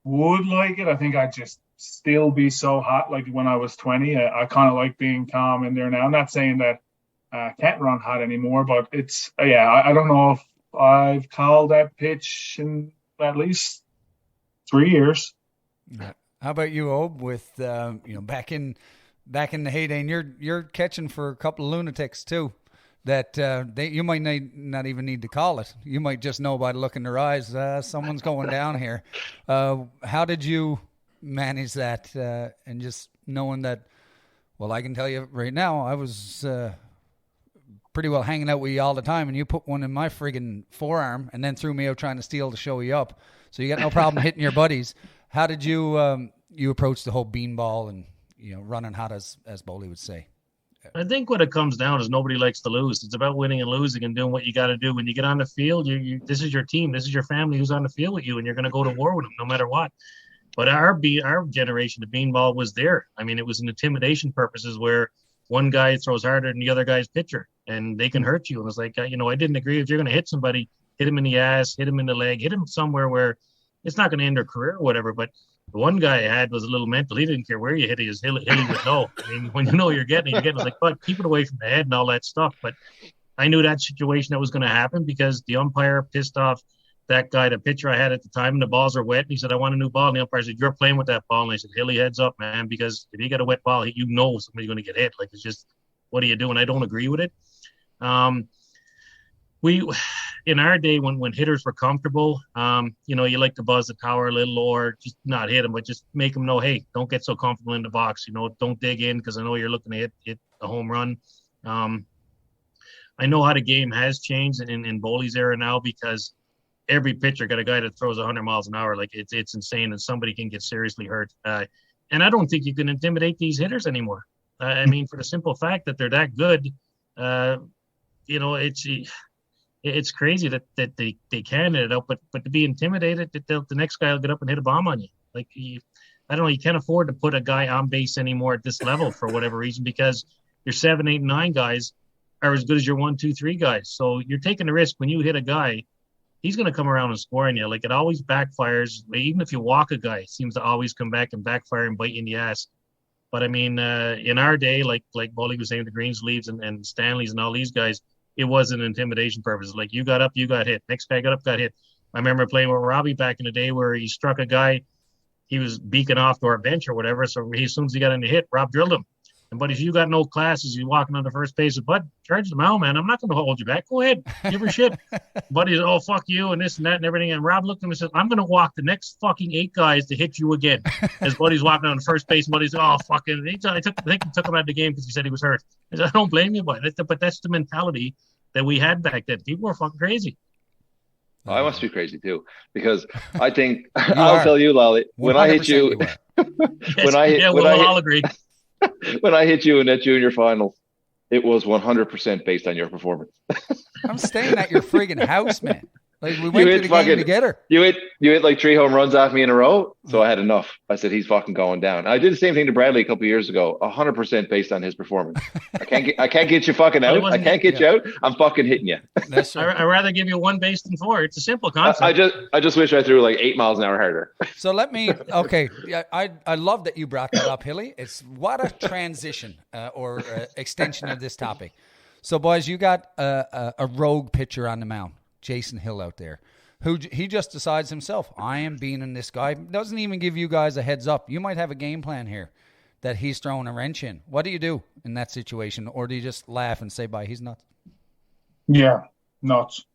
Speaker 1: would like it. I think I'd just still be so hot like when I was 20. I kind of like being calm in there now. I'm not saying that I can't run hot anymore, but it's I don't know if I've called that pitch in at least 3 years.
Speaker 2: How about you, Ob? With back in the heyday, and you're catching for a couple of lunatics too, that you might not even need to call it. You might just know by the look in their eyes, someone's going down here. How did you manage that, and just knowing that? Well, I can tell you right now, I was pretty well hanging out with you all the time, and you put one in my friggin' forearm and then threw me out trying to steal to show you up. So you got no problem hitting your buddies. How did you you approach the whole beanball and running hot, as Bolly would say?
Speaker 4: I think what it comes down is nobody likes to lose. It's about winning and losing and doing what you got to do. When you get on the field, this is your team, this is your family who's on the field with you, and you're going to go to war with them no matter what. But our generation, the beanball was there. I mean, it was an intimidation purposes, where one guy throws harder than the other guy's pitcher, and they can hurt you. And it's like, I didn't agree. If you're going to hit somebody, hit him in the ass, hit him in the leg, hit him somewhere where it's not going to end their career or whatever. But the one guy I had was a little mental. He didn't care where you hit it. Hilly would know. I mean, when you know you're getting it, it's like, but keep it away from the head and all that stuff. But I knew that situation that was going to happen, because the umpire pissed off that guy, the pitcher I had at the time, and the balls are wet. And he said, I want a new ball. And the umpire said, you're playing with that ball. And I said, Hilly, heads up, man, because if you got a wet ball, somebody's going to get hit. Like, it's just, what are you doing? I don't agree with it. We, in our day, when hitters were comfortable, you like to buzz the tower a little, or just not hit them, but just make them know, hey, don't get so comfortable in the box. Don't dig in, because I know you're looking to hit a home run. I know how the game has changed in Bolly's era now, because every pitcher got a guy that throws 100 miles an hour. Like, it's insane, and somebody can get seriously hurt. And I don't think you can intimidate these hitters anymore. I mean, for the simple fact that they're that good, it's crazy that they can hit it out, but to be intimidated, that the next guy will get up and hit a bomb on you. Like, I don't know, you can't afford to put a guy on base anymore at this level for whatever reason, because your 7, 8, and 9 guys are as good as your 1, 2, 3 guys. So you're taking the risk when you hit a guy, he's going to come around and score on you. Like, it always backfires. Even if you walk a guy, it seems to always come back and backfire and bite you in the ass. But I mean, in our day, like Bolly was saying, the Greensleeves and Stanleys and all these guys, it was an intimidation purpose. Like, you got up, you got hit. Next guy got up, got hit. I remember playing with Robbie back in the day where he struck a guy. He was beaking off to our bench or whatever. So as soon as he got in the hit, Rob drilled him. But if you got no classes, you walking on the first base of Bud, charge the mound, man. I'm not going to hold you back. Go ahead. Give her shit. Buddy's, oh, fuck you, and this and that and everything. And Rob looked at him and said, I'm going to walk the next fucking 8 guys to hit you again. As Buddy's walking on the first base, and Buddy's, oh, fucking. I think he took him out of the game because he said he was hurt. I said, I don't blame you, Bud. But that's the mentality that we had back then. People were fucking crazy.
Speaker 3: Oh, I must be crazy too, because I think I'll tell you, Lolly, when I hit you, when I hit you in that junior final, it was 100% based on your performance.
Speaker 2: I'm staying at your friggin' house, man. Like, we went to the game together.
Speaker 3: You hit like 3 home runs off me in a row, so I had enough. I said, he's fucking going down. I did the same thing to Bradley a couple of years ago, 100% based on his performance. I can't get you fucking out. I can't get you out. I'm fucking hitting you.
Speaker 2: That's right.
Speaker 4: I'd rather give you 1 base than 4. It's a simple concept.
Speaker 3: I just wish I threw like 8 miles an hour harder.
Speaker 2: So I love that you brought that up, Hilly. It's what a transition or extension of this topic. So, boys, you got a rogue pitcher on the mound, Jason Hill out there, who he just decides himself, I am beating this guy. Doesn't even give you guys a heads up. You might have a game plan here that he's throwing a wrench in. What do you do in that situation? Or do you just laugh and say, bye, he's nuts?
Speaker 1: Yeah, nuts.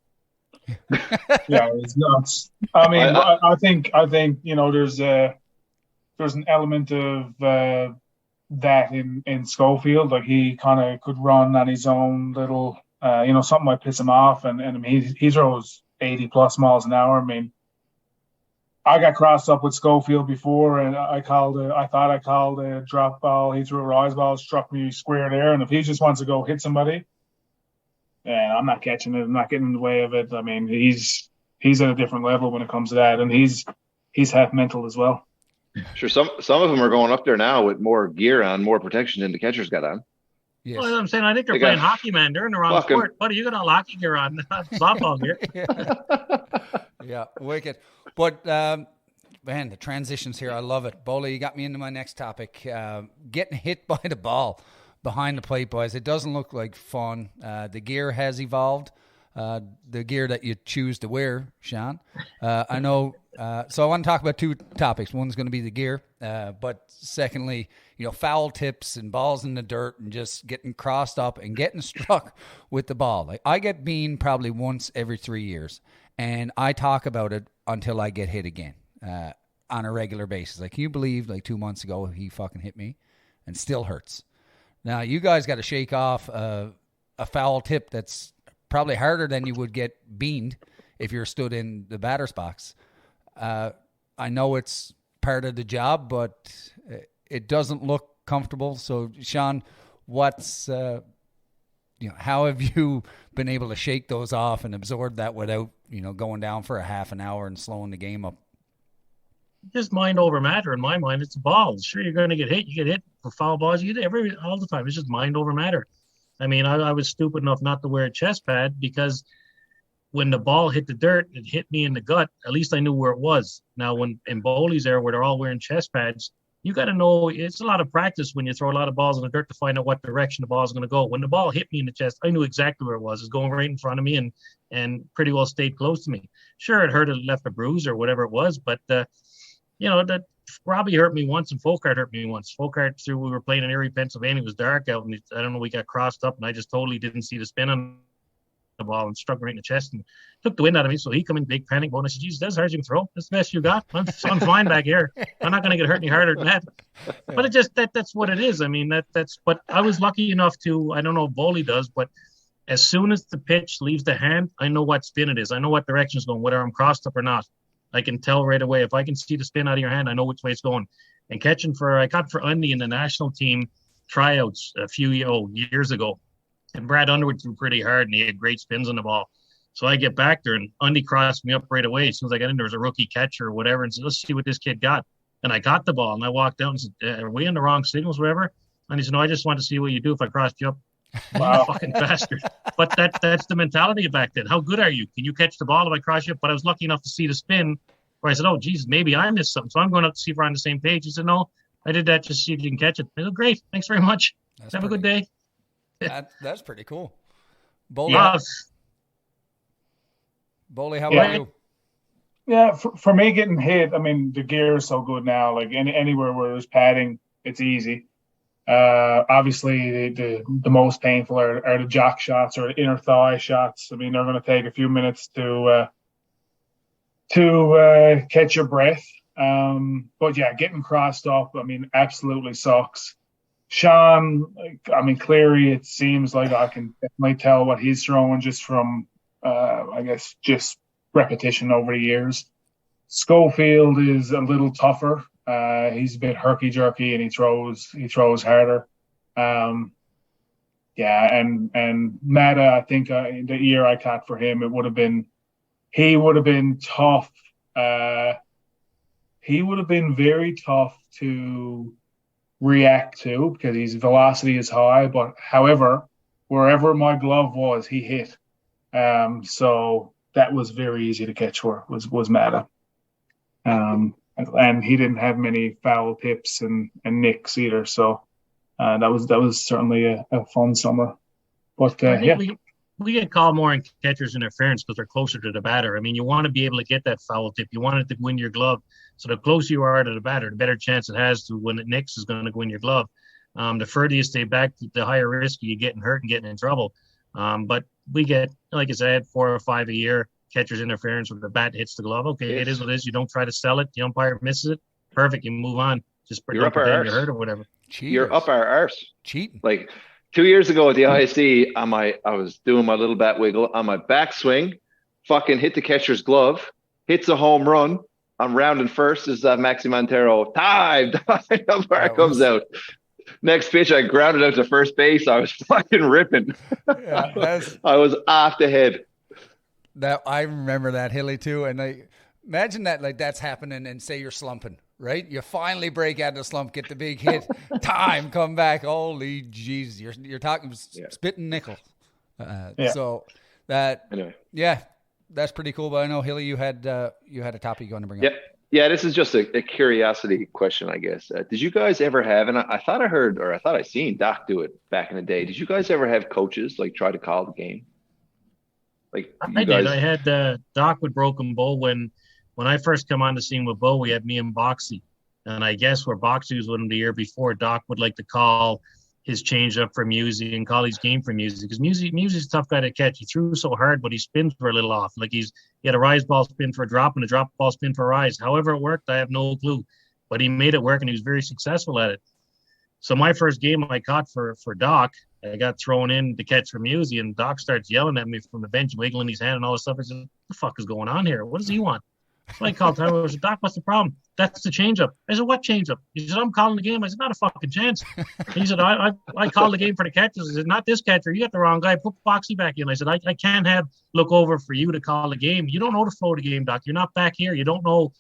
Speaker 1: Yeah, it's nuts. I mean, I think there's an element of that in Schofield. Like, he kind of could run on his own little, something might piss him off, and I mean, he throws 80 plus miles an hour. I mean, I got crossed up with Schofield before, and I thought I called a drop ball. He threw a rise ball, struck me square there, and if he just wants to go hit somebody, yeah, I'm not catching it. I'm not getting in the way of it. I mean, he's at a different level when it comes to that, and he's half mental as well.
Speaker 3: Sure, some of them are going up there now with more gear on, more protection than the catchers got on.
Speaker 2: Yes.
Speaker 4: Well, I'm saying, I think they're playing hockey, man. They're in the wrong sport. Buddy, you got all hockey gear on, softball gear.
Speaker 2: Yeah, wicked. But, man, the transitions here, I love it. Bolly, you got me into my next topic. Getting hit by the ball behind the plate, boys. It doesn't look like fun. The gear has evolved. The gear that you choose to wear, Sean. I know. So I want to talk about 2 topics. One's going to be the gear, but secondly, foul tips and balls in the dirt and just getting crossed up and getting struck with the ball. Like, I get beaned probably once every 3 years, and I talk about it until I get hit again on a regular basis. Like, can you believe, like 2 months ago, he fucking hit me and still hurts. Now, you guys got to shake off a foul tip that's probably harder than you would get beaned if you're stood in the batter's box. I know it's part of the job, but it doesn't look comfortable. So, Sean, how have you been able to shake those off and absorb that without, going down for a half an hour and slowing the game up?
Speaker 4: Just mind over matter. In my mind, it's a ball. Sure, you're going to get hit. You get hit for foul balls. You get it all the time. It's just mind over matter. I mean, I was stupid enough not to wear a chest pad because when the ball hit the dirt, it hit me in the gut. At least I knew where it was. Now, when in Bolly's era, where they're all wearing chest pads, you got to know it's a lot of practice when you throw a lot of balls in the dirt to find out what direction the ball is going to go. When the ball hit me in the chest, I knew exactly where it was. It was going right in front of me and pretty well stayed close to me. Sure, it hurt, it left a bruise or whatever it was, but that Robbie hurt me once and Folkart hurt me once. Folkart, we were playing in Erie, Pennsylvania. It was dark out, and I don't know, we got crossed up, and I just totally didn't see the spin on the ball and struck right in the chest and took the wind out of me. So he come in big panic mode. I said, Jesus, that's hard you can throw. That's the best you got. I'm fine back here. I'm not going to get hurt any harder than that. But it just that's what it is. I mean, that's. But I was lucky enough to. I don't know if Bolly does, but as soon as the pitch leaves the hand, I know what spin it is. I know what direction it's going, whether I'm crossed up or not. I can tell right away. If I can see the spin out of your hand, I know which way it's going. And I caught for Undy in the national team tryouts a few years ago. And Brad Underwood threw pretty hard, and he had great spins on the ball. So I get back there, and Undy crossed me up right away. As soon as I got in, there was a rookie catcher or whatever, and said, let's see what this kid got. And I got the ball, and I walked out and said, "Are we in the wrong signals, whatever?" And he said, "No, I just want to see what you do if I crossed you up."
Speaker 1: Wow.
Speaker 4: You fucking bastard! But that's the mentality back then. How good are you? Can you catch the ball if I cross you up? But I was lucky enough to see the spin, where I said, "Oh, Jesus, maybe I missed something." So I'm going up to see if we're on the same page. He said, "No, I did that just to see if you can catch it." I said, "Great, thanks very much. Have a good day."
Speaker 2: That's pretty cool. Bolly, Bolly, how about you?
Speaker 1: Yeah, for me getting hit, I mean, the gear is so good now. Like anywhere where there's padding, it's easy. Obviously, the most painful are the jock shots or the inner thigh shots. I mean, they're going to take a few minutes to catch your breath. But yeah, getting crossed up, I mean, absolutely sucks. Sean, I mean, Cleary, it seems like I can definitely tell what he's throwing just from, I guess, just repetition over the years. Schofield is a little tougher. He's a bit herky-jerky and he throws harder. And Mata, I think the year I caught for him, he would have been tough. He would have been very tough to react to because his velocity is high. But however, wherever my glove was, he hit. So that was very easy to catch for was Mata. And he didn't have many foul tips and nicks either. So that was certainly a fun summer. But
Speaker 4: we get called more in catcher's interference because they're closer to the batter. I mean, you want to be able to get that foul tip. You want it to win your glove. So the closer you are to the batter, the better chance it has to when it nicks is going to go in your glove. The further you stay back, the higher risk you getting hurt and getting in trouble. But we get, like I said, 4 or 5 a year. Catcher's interference where the bat hits the glove. Okay, It is what it is. You don't try to sell it. The umpire misses it. Perfect. You move on. Just
Speaker 3: you're up our arse.
Speaker 4: You're hurt or whatever.
Speaker 2: Cheaters.
Speaker 3: You're up our arse.
Speaker 2: Cheating.
Speaker 3: Like 2 years ago at the IC, I was doing my little bat wiggle on my backswing. Fucking hit the catcher's glove. Hits a home run. I'm rounding first as Maxi Montero. Time. Umpire comes out. Next pitch, I grounded out to first base. I was fucking ripping.
Speaker 2: Yeah,
Speaker 3: I was off the head.
Speaker 2: That I remember that, Hilly, too. And I imagine that like that's happening and say you're slumping, right? You finally break out of the slump, get the big hit, time, come back. Holy jeez, you're talking spitting nickel. So that
Speaker 3: anyway.
Speaker 2: Yeah, that's pretty cool. But I know, Hilly, you had a topic you want to bring up.
Speaker 3: Yeah, this is just a curiosity question, I guess. Did you guys ever have, and I thought I heard, or I thought I seen Doc do it back in the day. Did you guys ever have coaches like try to call the game? Like
Speaker 4: I did. I had Doc with Broken Bow when I first come on the scene with Bo. We had me and Boxy, and I guess where Boxy was with him the year before, Doc would like to call his change up for Musey and call his game for Musey because Musey's a tough guy to catch. He threw so hard, but he spins for a little off. Like he had a rise ball spin for a drop and a drop ball spin for a rise. However it worked, I have no clue, but he made it work and he was very successful at it. So my first game I caught for Doc, I got thrown in to catch for Musey, and Doc starts yelling at me from the bench, wiggling his hand and all this stuff. I said, "What the fuck is going on here? What does he want?" So I called time. I said, "Doc, what's the problem?" "That's the changeup." I said, "What changeup?" He said, "I'm calling the game." I said, "Not a fucking chance." He said, I called the game for the catchers. I said, "Not this catcher. You got the wrong guy. Put Boxy back in." I said, I can't look over for you to call the game. You don't know the flow of the game, Doc. You're not back here. You don't know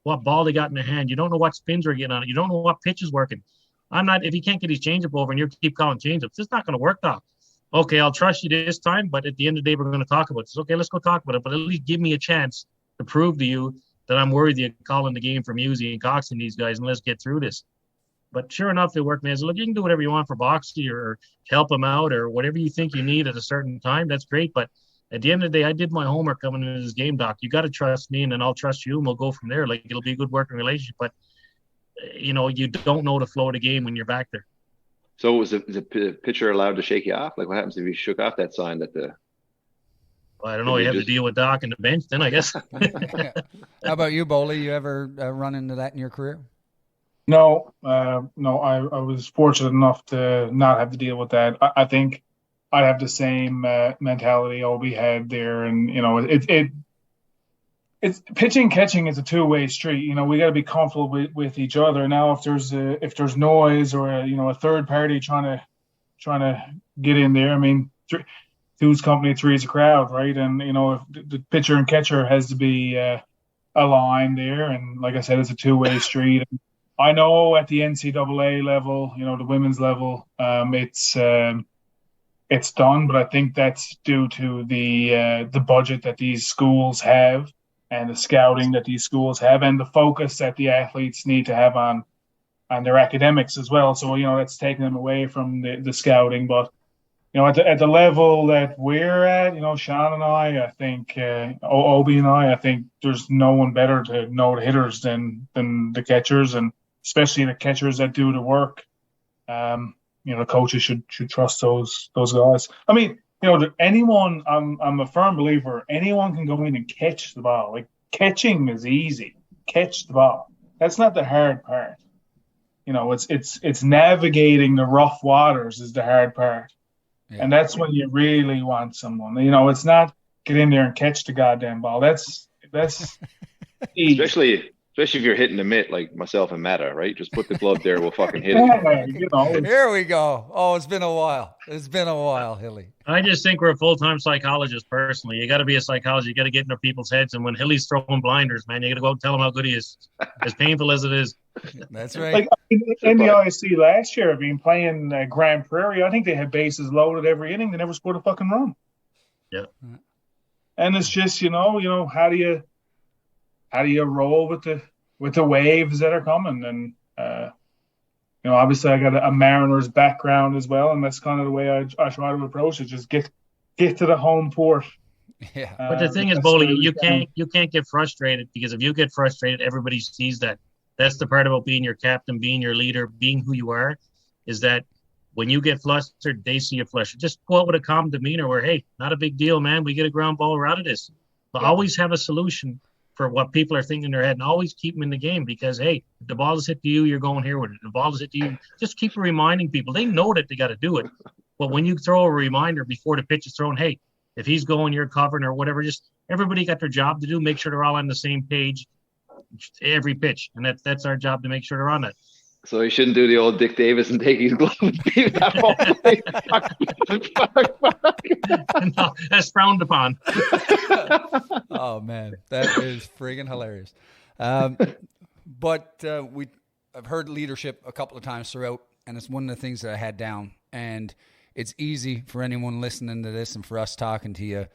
Speaker 4: what ball they got in the hand. You don't know what spins are getting on it. You don't know what pitch is working. If he can't get his changeup over and you keep calling changeups, it's not going to work, Doc. "Okay, I'll trust you this time, but at the end of the day, we're going to talk about this." "Okay, let's go talk about it, but at least give me a chance to prove to you that I'm worthy of calling the game for Musey and Cox and these guys, and let's get through this." But sure enough, it worked, man. So look, you can do whatever you want for Boxy or help him out or whatever you think you need at a certain time. That's great. But at the end of the day, I did my homework coming into this game, Doc. You got to trust me, and then I'll trust you, and we'll go from there. Like, it'll be a good working relationship. But, you don't know the flow of the game when you're back there.
Speaker 3: So was the pitcher allowed to shake you off? Like, what happens if you shook off that sign that the...
Speaker 4: Well, I don't know. You have to deal with Doc and the bench then, I guess.
Speaker 2: Yeah. How about you, Bolly? You ever run into that in your career?
Speaker 1: No. I was fortunate enough to not have to deal with that. I think I'd have the same mentality Obi had there, and it's pitching catching is a two-way street. We got to be comfortable with each other. Now, if there's noise or a third party trying to get in there, I mean, two's company, three's a crowd, right? And if the pitcher and catcher has to be aligned there, and like I said, it's a two-way street. I know at the NCAA level, the women's level, it's done, but I think that's due to the budget that these schools have and the scouting that these schools have and the focus that the athletes need to have on their academics as well. So, that's taking them away from the scouting. But, at the level that we're at, Sean and I think, Obi and I think there's no one better to know the hitters than the catchers, and especially the catchers that do the work. The coaches should trust those guys. I mean, anyone. I'm a firm believer. Anyone can go in and catch the ball. Like, catching is easy. Catch the ball. That's not the hard part. It's navigating the rough waters is the hard part, and that's when you really want someone. It's not get in there and catch the goddamn ball. That's easy.
Speaker 3: Especially if you're hitting the mitt like myself and Matta, right? Just put the glove there, we'll fucking hit it.
Speaker 2: Here we go. Oh, it's been a while. Hilly.
Speaker 4: I just think we're a full-time psychologist personally. You got to be a psychologist. You got to get into people's heads. And when Hilly's throwing blinders, man, you got to go out and tell him how good he is, as painful as it is.
Speaker 2: That's right.
Speaker 1: Like in the ISC last year, playing Grand Prairie, I think they had bases loaded every inning. They never scored a fucking run.
Speaker 4: Yeah.
Speaker 1: And it's just, how do you roll with the waves that are coming? And obviously I got a Mariners background as well, and that's kind of the way I try to approach it. Just get to the home port.
Speaker 2: Yeah.
Speaker 4: But the thing is, Bolly, you can't get frustrated, because if you get frustrated, everybody sees that. That's the part about being your captain, being your leader, being who you are, is that when you get flustered, they see you flustered. Just go out with a calm demeanor where, hey, not a big deal, man. We get a ground ball, we're out of this. But always have a solution for what people are thinking in their head, and always keep them in the game, because, hey, if the ball is hit to you, you're going here with it. If the ball is hit to you, just keep reminding people. They know that they got to do it. But when you throw a reminder before the pitch is thrown, hey, if he's going, you're covering or whatever, just everybody got their job to do. Make sure they're all on the same page every pitch. And that's our job, to make sure they're on it.
Speaker 3: So he shouldn't do the old Dick Davis and take his glove and beat that ball.
Speaker 4: No, that's frowned upon.
Speaker 2: Oh man, that is friggin' hilarious. But I've heard leadership a couple of times throughout, and it's one of the things that I had down. And it's easy for anyone listening to this and for us talking to you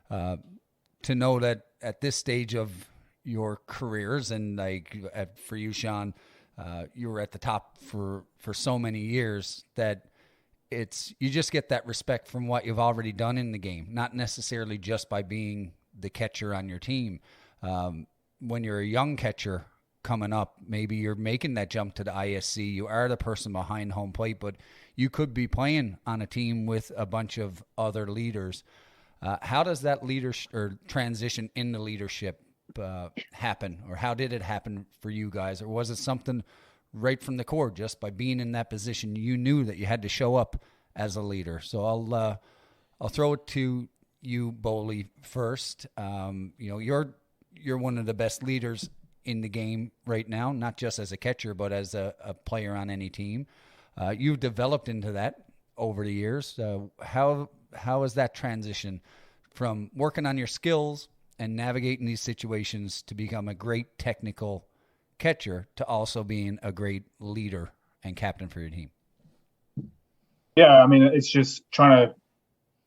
Speaker 2: to know that at this stage of your careers, and for you, Sean, you were at the top for so many years, that you just get that respect from what you've already done in the game, not necessarily just by being the catcher on your team. When you're a young catcher coming up, maybe you're making that jump to the ISC, you are the person behind home plate, but you could be playing on a team with a bunch of other leaders. How does that leadership or transition into leadership happen, or how did it happen for you guys? Or was it something right from the core, just by being in that position, you knew that you had to show up as a leader? So I'll throw it to you, Bolly, first. You're one of the best leaders in the game right now, not just as a catcher, but as a player on any team. You've developed into that over the years. How is that transition from working on your skills and navigating these situations to become a great technical catcher to also being a great leader and captain for your team?
Speaker 1: Yeah, it's just trying to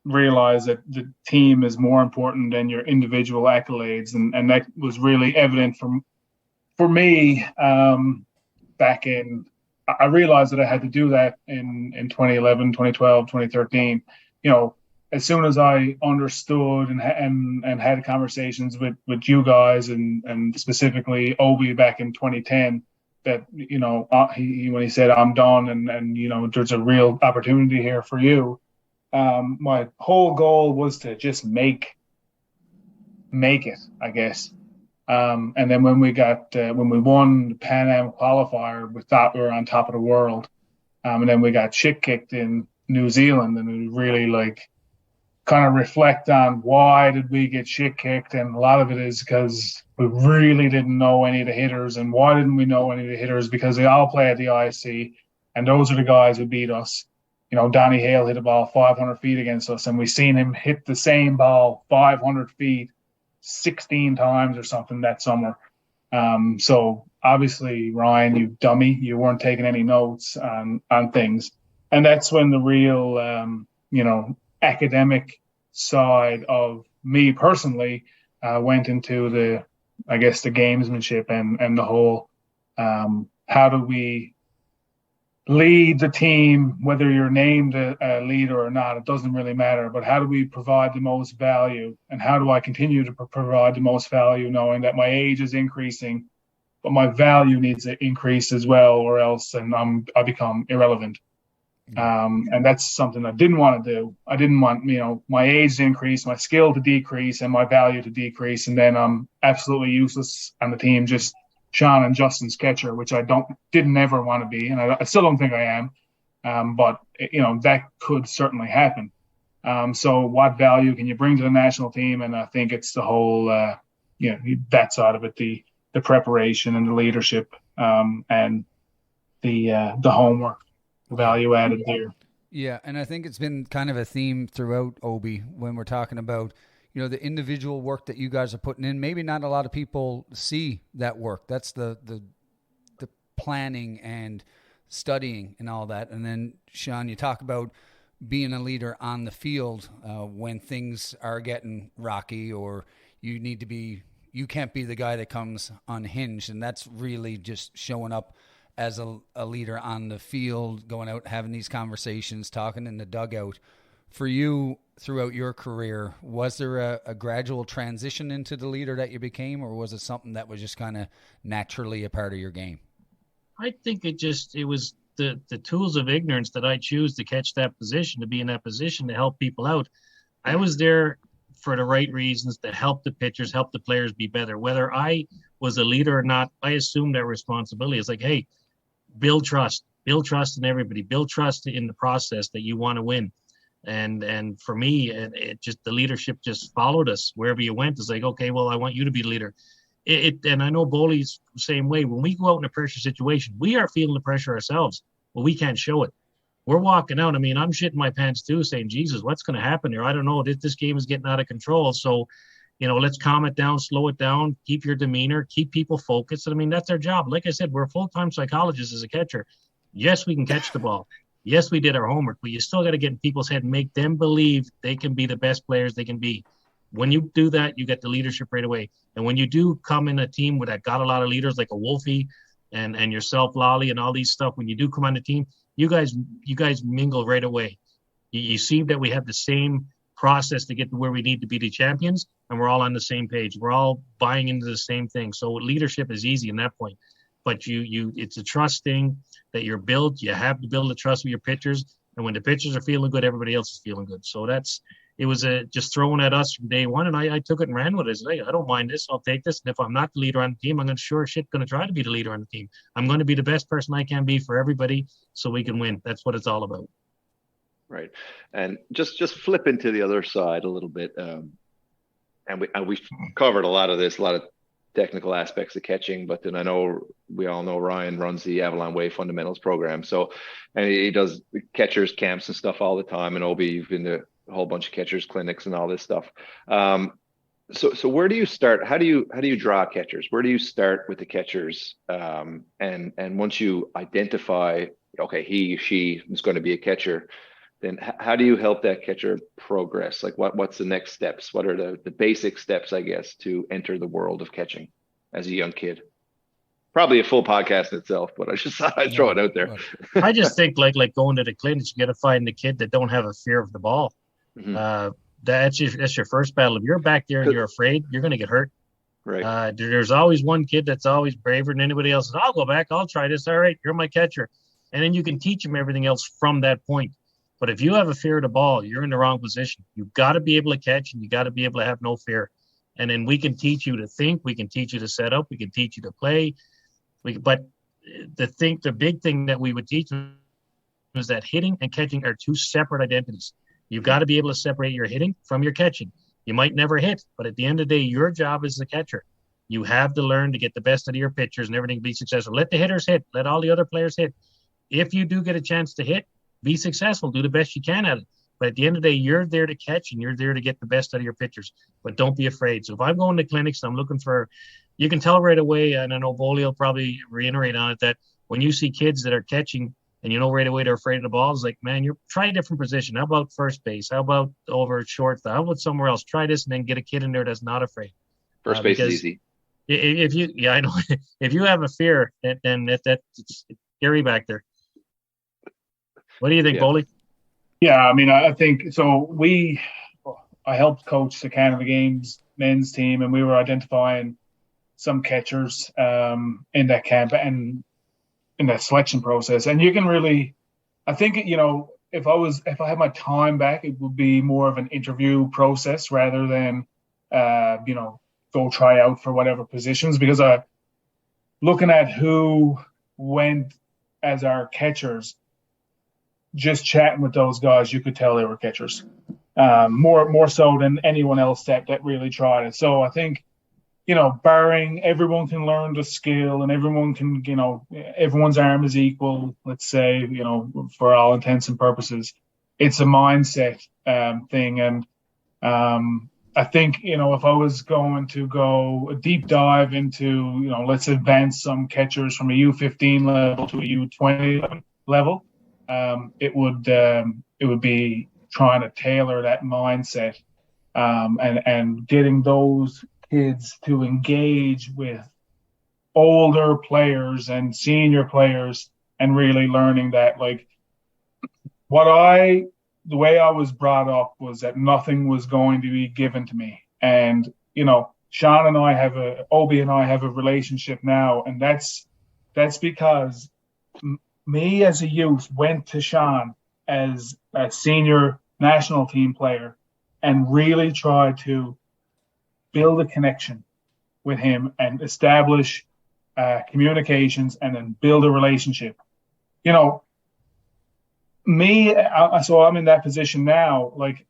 Speaker 1: realize that the team is more important than your individual accolades, and that was really evident for me back in. I realized that I had to do that in 2011, 2012, 2013. As soon as I understood and had conversations with you guys and specifically Obi back in 2010, that when he said I'm done and there's a real opportunity here for you, my whole goal was to just make it, I guess. And then when we won the Pan Am qualifier, we thought we were on top of the world, and then we got shit kicked in New Zealand, and we really kind of reflect on why did we get shit kicked, and a lot of it is because we really didn't know any of the hitters. And why didn't we know any of the hitters? Because they all play at the ISC, and those are the guys who beat us. Donnie Hale hit a ball 500 feet against us, and we seen him hit the same ball 500 feet 16 times or something that summer. So obviously, Ryan, you dummy, you weren't taking any notes on things. And that's when the real, academic side of me personally went into the gamesmanship and the whole how do we lead the team, whether you're named a leader or not, it doesn't really matter. But how do we provide the most value, and how do I continue to provide the most value, knowing that my age is increasing, but my value needs to increase as well, or else I become irrelevant. And that's something I didn't want to do. I didn't want, my age to increase, my skill to decrease, and my value to decrease. And then I'm absolutely useless on the team, just Sean and Justin's catcher, which I didn't ever want to be. And I still don't think I am. But that could certainly happen. So what value can you bring to the national team? And I think it's the whole, that side of it, the preparation and the leadership, and the homework. Value added there.
Speaker 2: Yeah, and I think it's been kind of a theme throughout Obi when we're talking about, the individual work that you guys are putting in. Maybe not a lot of people see that work. That's the planning and studying and all that. And then, Sean, you talk about being a leader on the field when things are getting rocky, or you can't be the guy that comes unhinged. And that's really just showing up as a leader on the field, going out, having these conversations, talking in the dugout. For you, throughout your career, was there a gradual transition into the leader that you became, or was it something that was just kind of naturally a part of your game?
Speaker 4: I think it was the tools of ignorance that I choose to catch that position, to be in that position, to help people out. I was there for the right reasons, to help the pitchers, help the players be better. Whether I was a leader or not, I assumed that responsibility. It's like, hey, build trust in everybody, build trust in the process that you want to win. And for me, it just, the leadership just followed us wherever you went. It's like, okay, well, I want you to be the leader. And I know Bolly's the same way. When we go out in a pressure situation, we are feeling the pressure ourselves, but we can't show it. We're walking out. I mean, I'm shitting my pants too, saying, Jesus, what's going to happen here? I don't know. This game is getting out of control. So, let's calm it down, slow it down, keep your demeanor, keep people focused. And I mean, that's our job. Like I said, we're full-time psychologists as a catcher. Yes, we can catch the ball. Yes, we did our homework, but you still got to get in people's head and make them believe they can be the best players they can be. When you do that, you get the leadership right away. And when you do come in a team that got a lot of leaders like a Wolfie and yourself, Lolly, and all these stuff, when you do come on the team, you guys mingle right away. You see that we have the same process to get to where we need to be the champions, and we're all on the same page. We're all buying into the same thing. So leadership is easy in that point. But it's a trust thing that you're built. You have to build the trust with your pitchers. And when the pitchers are feeling good, everybody else is feeling good. So it was just thrown at us from day one. And I took it and ran with it. I don't mind this. I'll take this. And if I'm not the leader on the team, I'm going to try to be the leader on the team. I'm going to be the best person I can be for everybody so we can win. That's what it's all about.
Speaker 3: Right. And just flip into the other side a little bit. And we covered a lot of technical aspects of catching, but then I know we all know Ryan runs the Avalon Way Fundamentals program. So, and he does catchers camps and stuff all the time. And Obi, you've been to a whole bunch of catchers clinics and all this stuff. So where do you start? How do you draw catchers? Where do you start with the catchers? And once you identify, okay, she is going to be a catcher, then how do you help that catcher progress? Like what's the next steps? What are the basic steps, I guess, to enter the world of catching as a young kid? Probably a full podcast in itself, but I just thought I'd throw it out there.
Speaker 4: I just think like going to the clinics, you got to find the kid that don't have a fear of the ball. Mm-hmm. That's your first battle. If you're back there and you're afraid, you're going to get hurt.
Speaker 3: Right.
Speaker 4: There's always one kid that's always braver than anybody else. I'll go back. I'll try this. All right, you're my catcher. And then you can teach him everything else from that point. But if you have a fear of the ball, you're in the wrong position. You've got to be able to catch, and you got to be able to have no fear. And then we can teach you to think. We can teach you to set up. We can teach you to play. But the big thing that we would teach them is that hitting and catching are two separate identities. You've got to be able to separate your hitting from your catching. You might never hit, but at the end of the day, your job is the catcher. You have to learn to get the best out of your pitchers and everything, be successful. Let the hitters hit. Let all the other players hit. If you do get a chance to hit, be successful. Do the best you can at it. But at the end of the day, you're there to catch and you're there to get the best out of your pitchers. But don't be afraid. So if I'm going to clinics, I'm looking for you can tell right away, and I know Bolly will probably reiterate on it, that when you see kids that are catching and you know right away they're afraid of the ball, it's like, man, you're try a different position. How about first base? How about over short? How about somewhere else? Try this and then get a kid in there that's not afraid.
Speaker 3: First base is easy.
Speaker 4: If you, yeah, I know. If you have a fear, then it's scary back there. What do you think, Bolly?
Speaker 1: Yeah, I mean, I think so. I helped coach the Canada Games men's team, and we were identifying some catchers in that camp and in that selection process. And you can really, I think, if I had my time back, it would be more of an interview process rather than, go try out for whatever positions, because looking at who went as our catchers, just chatting with those guys, you could tell they were catchers, more so than anyone else that really tried it. So I think, barring everyone can learn the skill and everyone can, everyone's arm is equal, let's say, for all intents and purposes, it's a mindset thing. And I think, if I was going to go a deep dive into, let's advance some catchers from a U15 level to a U20 level, it would be trying to tailor that mindset and getting those kids to engage with older players and senior players and really learning that, like, the way I was brought up was that nothing was going to be given to me. And, Sean and I Obi and I have a relationship now, and that's because me as a youth went to Sean as a senior national team player and really tried to build a connection with him and establish communications and then build a relationship. So I'm in that position now. Like,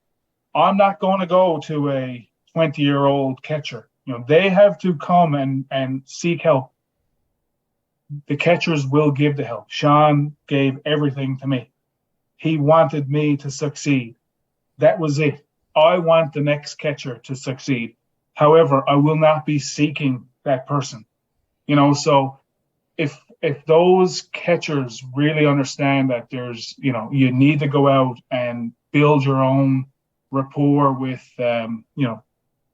Speaker 1: I'm not going to go to a 20-year-old catcher. They have to come and seek help. The catchers will give the help. Sean gave everything to me. He wanted me to succeed. That was it. I want the next catcher to succeed. However, I will not be seeking that person. So if those catchers really understand that there's, you need to go out and build your own rapport with,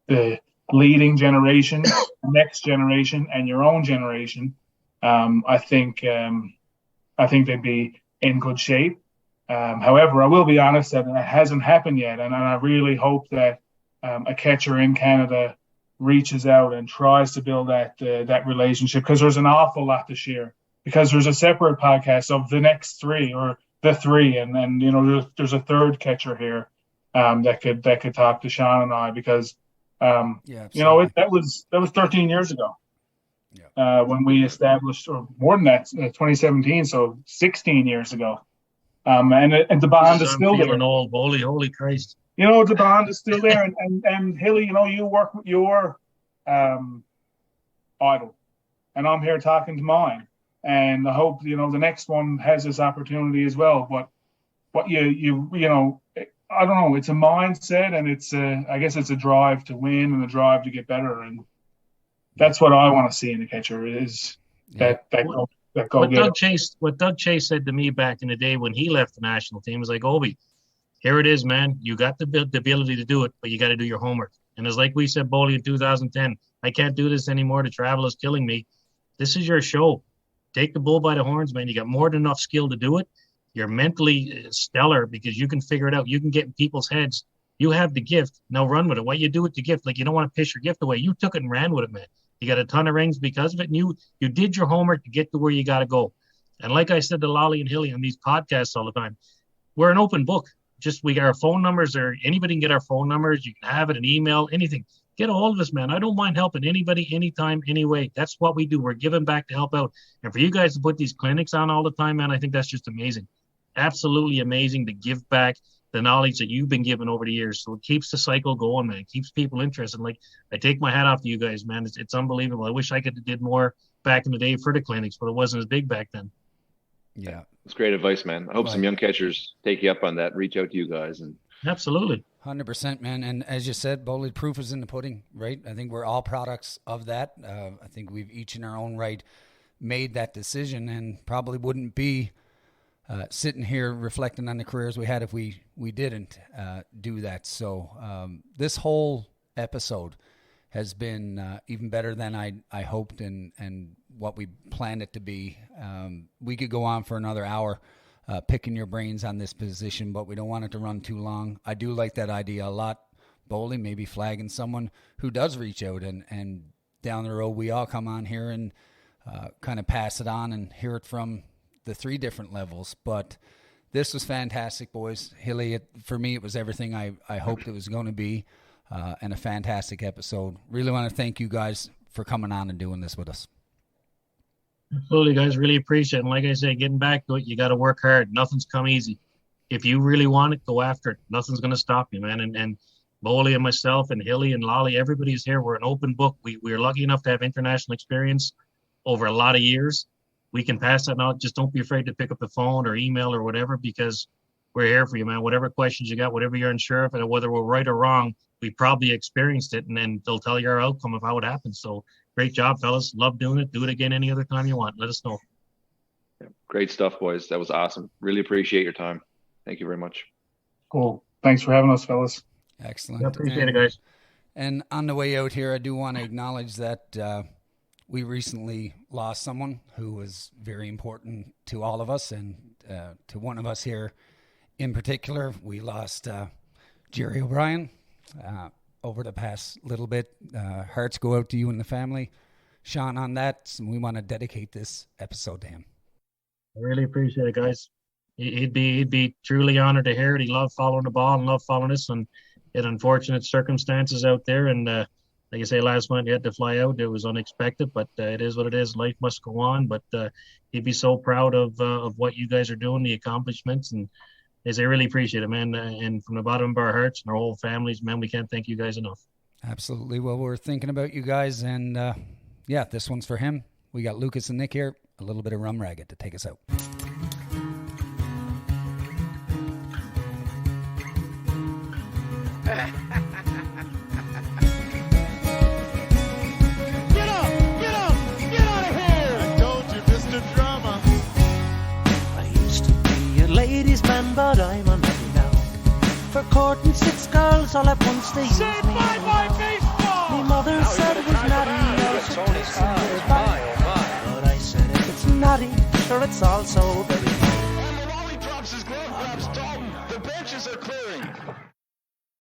Speaker 1: the leading generation, next generation, and your own generation, I think they'd be in good shape. However, I will be honest that it hasn't happened yet, and I really hope that a catcher in Canada reaches out and tries to build that relationship, because there's an awful lot to share. Because there's a separate podcast of the next three or the three, and then there's a third catcher here that could talk to Sean and I, because that was 13 years ago when we established, or more than that, 2017, so 16 years ago. And the bond is still there.
Speaker 4: Old, holy Christ!
Speaker 1: The bond is still there, and Hilly, you work with your idol, and I'm here talking to mine, and I hope the next one has this opportunity as well. But what I don't know. It's a mindset, and it's I guess it's a drive to win and a drive to get better, and that's what I want to see in a catcher is that go
Speaker 4: what Doug Chase said to me back in the day when he left the national team was like, Obi, here it is, man. You got the ability to do it, but you got to do your homework. And it's like we said, Bolly, in 2010, I can't do this anymore. The travel is killing me. This is your show. Take the bull by the horns, man. You got more than enough skill to do it. You're mentally stellar because you can figure it out. You can get in people's heads. You have the gift. Now run with it. What you do with the gift, like, you don't want to piss your gift away. You took it and ran with it, man. You got a ton of rings because of it. And you did your homework to get to where you got to go. And like I said to Lolly and Hilly on these podcasts all the time, we're an open book. Just we got our phone numbers, or anybody can get our phone numbers. You can have it, an email, anything. Get a hold of us, man. I don't mind helping anybody, anytime, anyway. That's what we do. We're giving back to help out. And for you guys to put these clinics on all the time, man, I think that's just amazing. Absolutely amazing to give back the knowledge that you've been given over the years. So it keeps the cycle going, man. It keeps people interested. Like, I take my hat off to you guys, man. It's unbelievable. I wish I could have did more back in the day for the clinics, but it wasn't as big back then.
Speaker 2: Yeah.
Speaker 3: It's great advice, man. I hope some young catchers take you up on that, reach out to you guys. And
Speaker 4: Absolutely.
Speaker 2: 100%, man. And as you said, Bolly, proof is in the pudding, right? I think we're all products of that. I think we've each in our own right made that decision, and probably wouldn't be sitting here reflecting on the careers we had if we didn't do that. So this whole episode has been even better than I hoped and what we planned it to be. We could go on for another hour picking your brains on this position, but we don't want it to run too long. I do like that idea a lot, Bolly, maybe flagging someone who does reach out, and down the road we all come on here and kind of pass it on and hear it from the 3 different levels. But this was fantastic, boys. Hilly, for me, it was everything I hoped it was going to be, and a fantastic episode. Really want to thank you guys for coming on and doing this with us.
Speaker 4: Absolutely, guys. Really appreciate it. And like I say, getting back to it, you got to work hard. Nothing's come easy. If you really want it, go after it. Nothing's going to stop you, man. And Bolly and myself and Hilly and Lolly, everybody's here. We're an open book. We're lucky enough to have international experience over a lot of years. We can pass that out. Just don't be afraid to pick up the phone or email or whatever, because we're here for you, man. Whatever questions you got, whatever you're unsure of, and whether we're right or wrong, we probably experienced it, and then they'll tell you our outcome of how it happened. So great job, fellas. Love doing it. Do it again any other time you want. Let us know.
Speaker 3: Yeah, great stuff, boys. That was awesome. Really appreciate your time. Thank you very much.
Speaker 1: Cool. Thanks for having us, fellas.
Speaker 2: Excellent.
Speaker 4: I appreciate it, guys.
Speaker 2: And on the way out here, I do want to acknowledge that we recently lost someone who was very important to all of us, and to one of us here in particular. We lost Jerry O'Brien over the past little bit. Hearts go out to you and the family, Sean, on that. And we want to dedicate this episode to him.
Speaker 4: I really appreciate it, guys. He'd be truly honored to hear it. He loved following the ball and loved following us, and in unfortunate circumstances out there. And like I say, last month he had to fly out. It was unexpected, but it is what it is. Life must go on. But he'd be so proud of what you guys are doing, the accomplishments, and as I really appreciate it, man. And from the bottom of our hearts and our whole families, man, we can't thank you guys enough.
Speaker 2: Absolutely. Well, we're thinking about you guys, and yeah, this one's for him. We got Lucas and Nick here. A little bit of Rum Ragged to take us out.
Speaker 6: Get out of here! I told you, Mr. Drama.
Speaker 5: I used to be a ladies' man, but I'm unhappy now. For courting 6 girls all at once, they used me.
Speaker 6: Bye-bye, baseball!
Speaker 5: My mother said it was naughty, I should kiss her goodbye. But I said if it's naughty, sure it's also very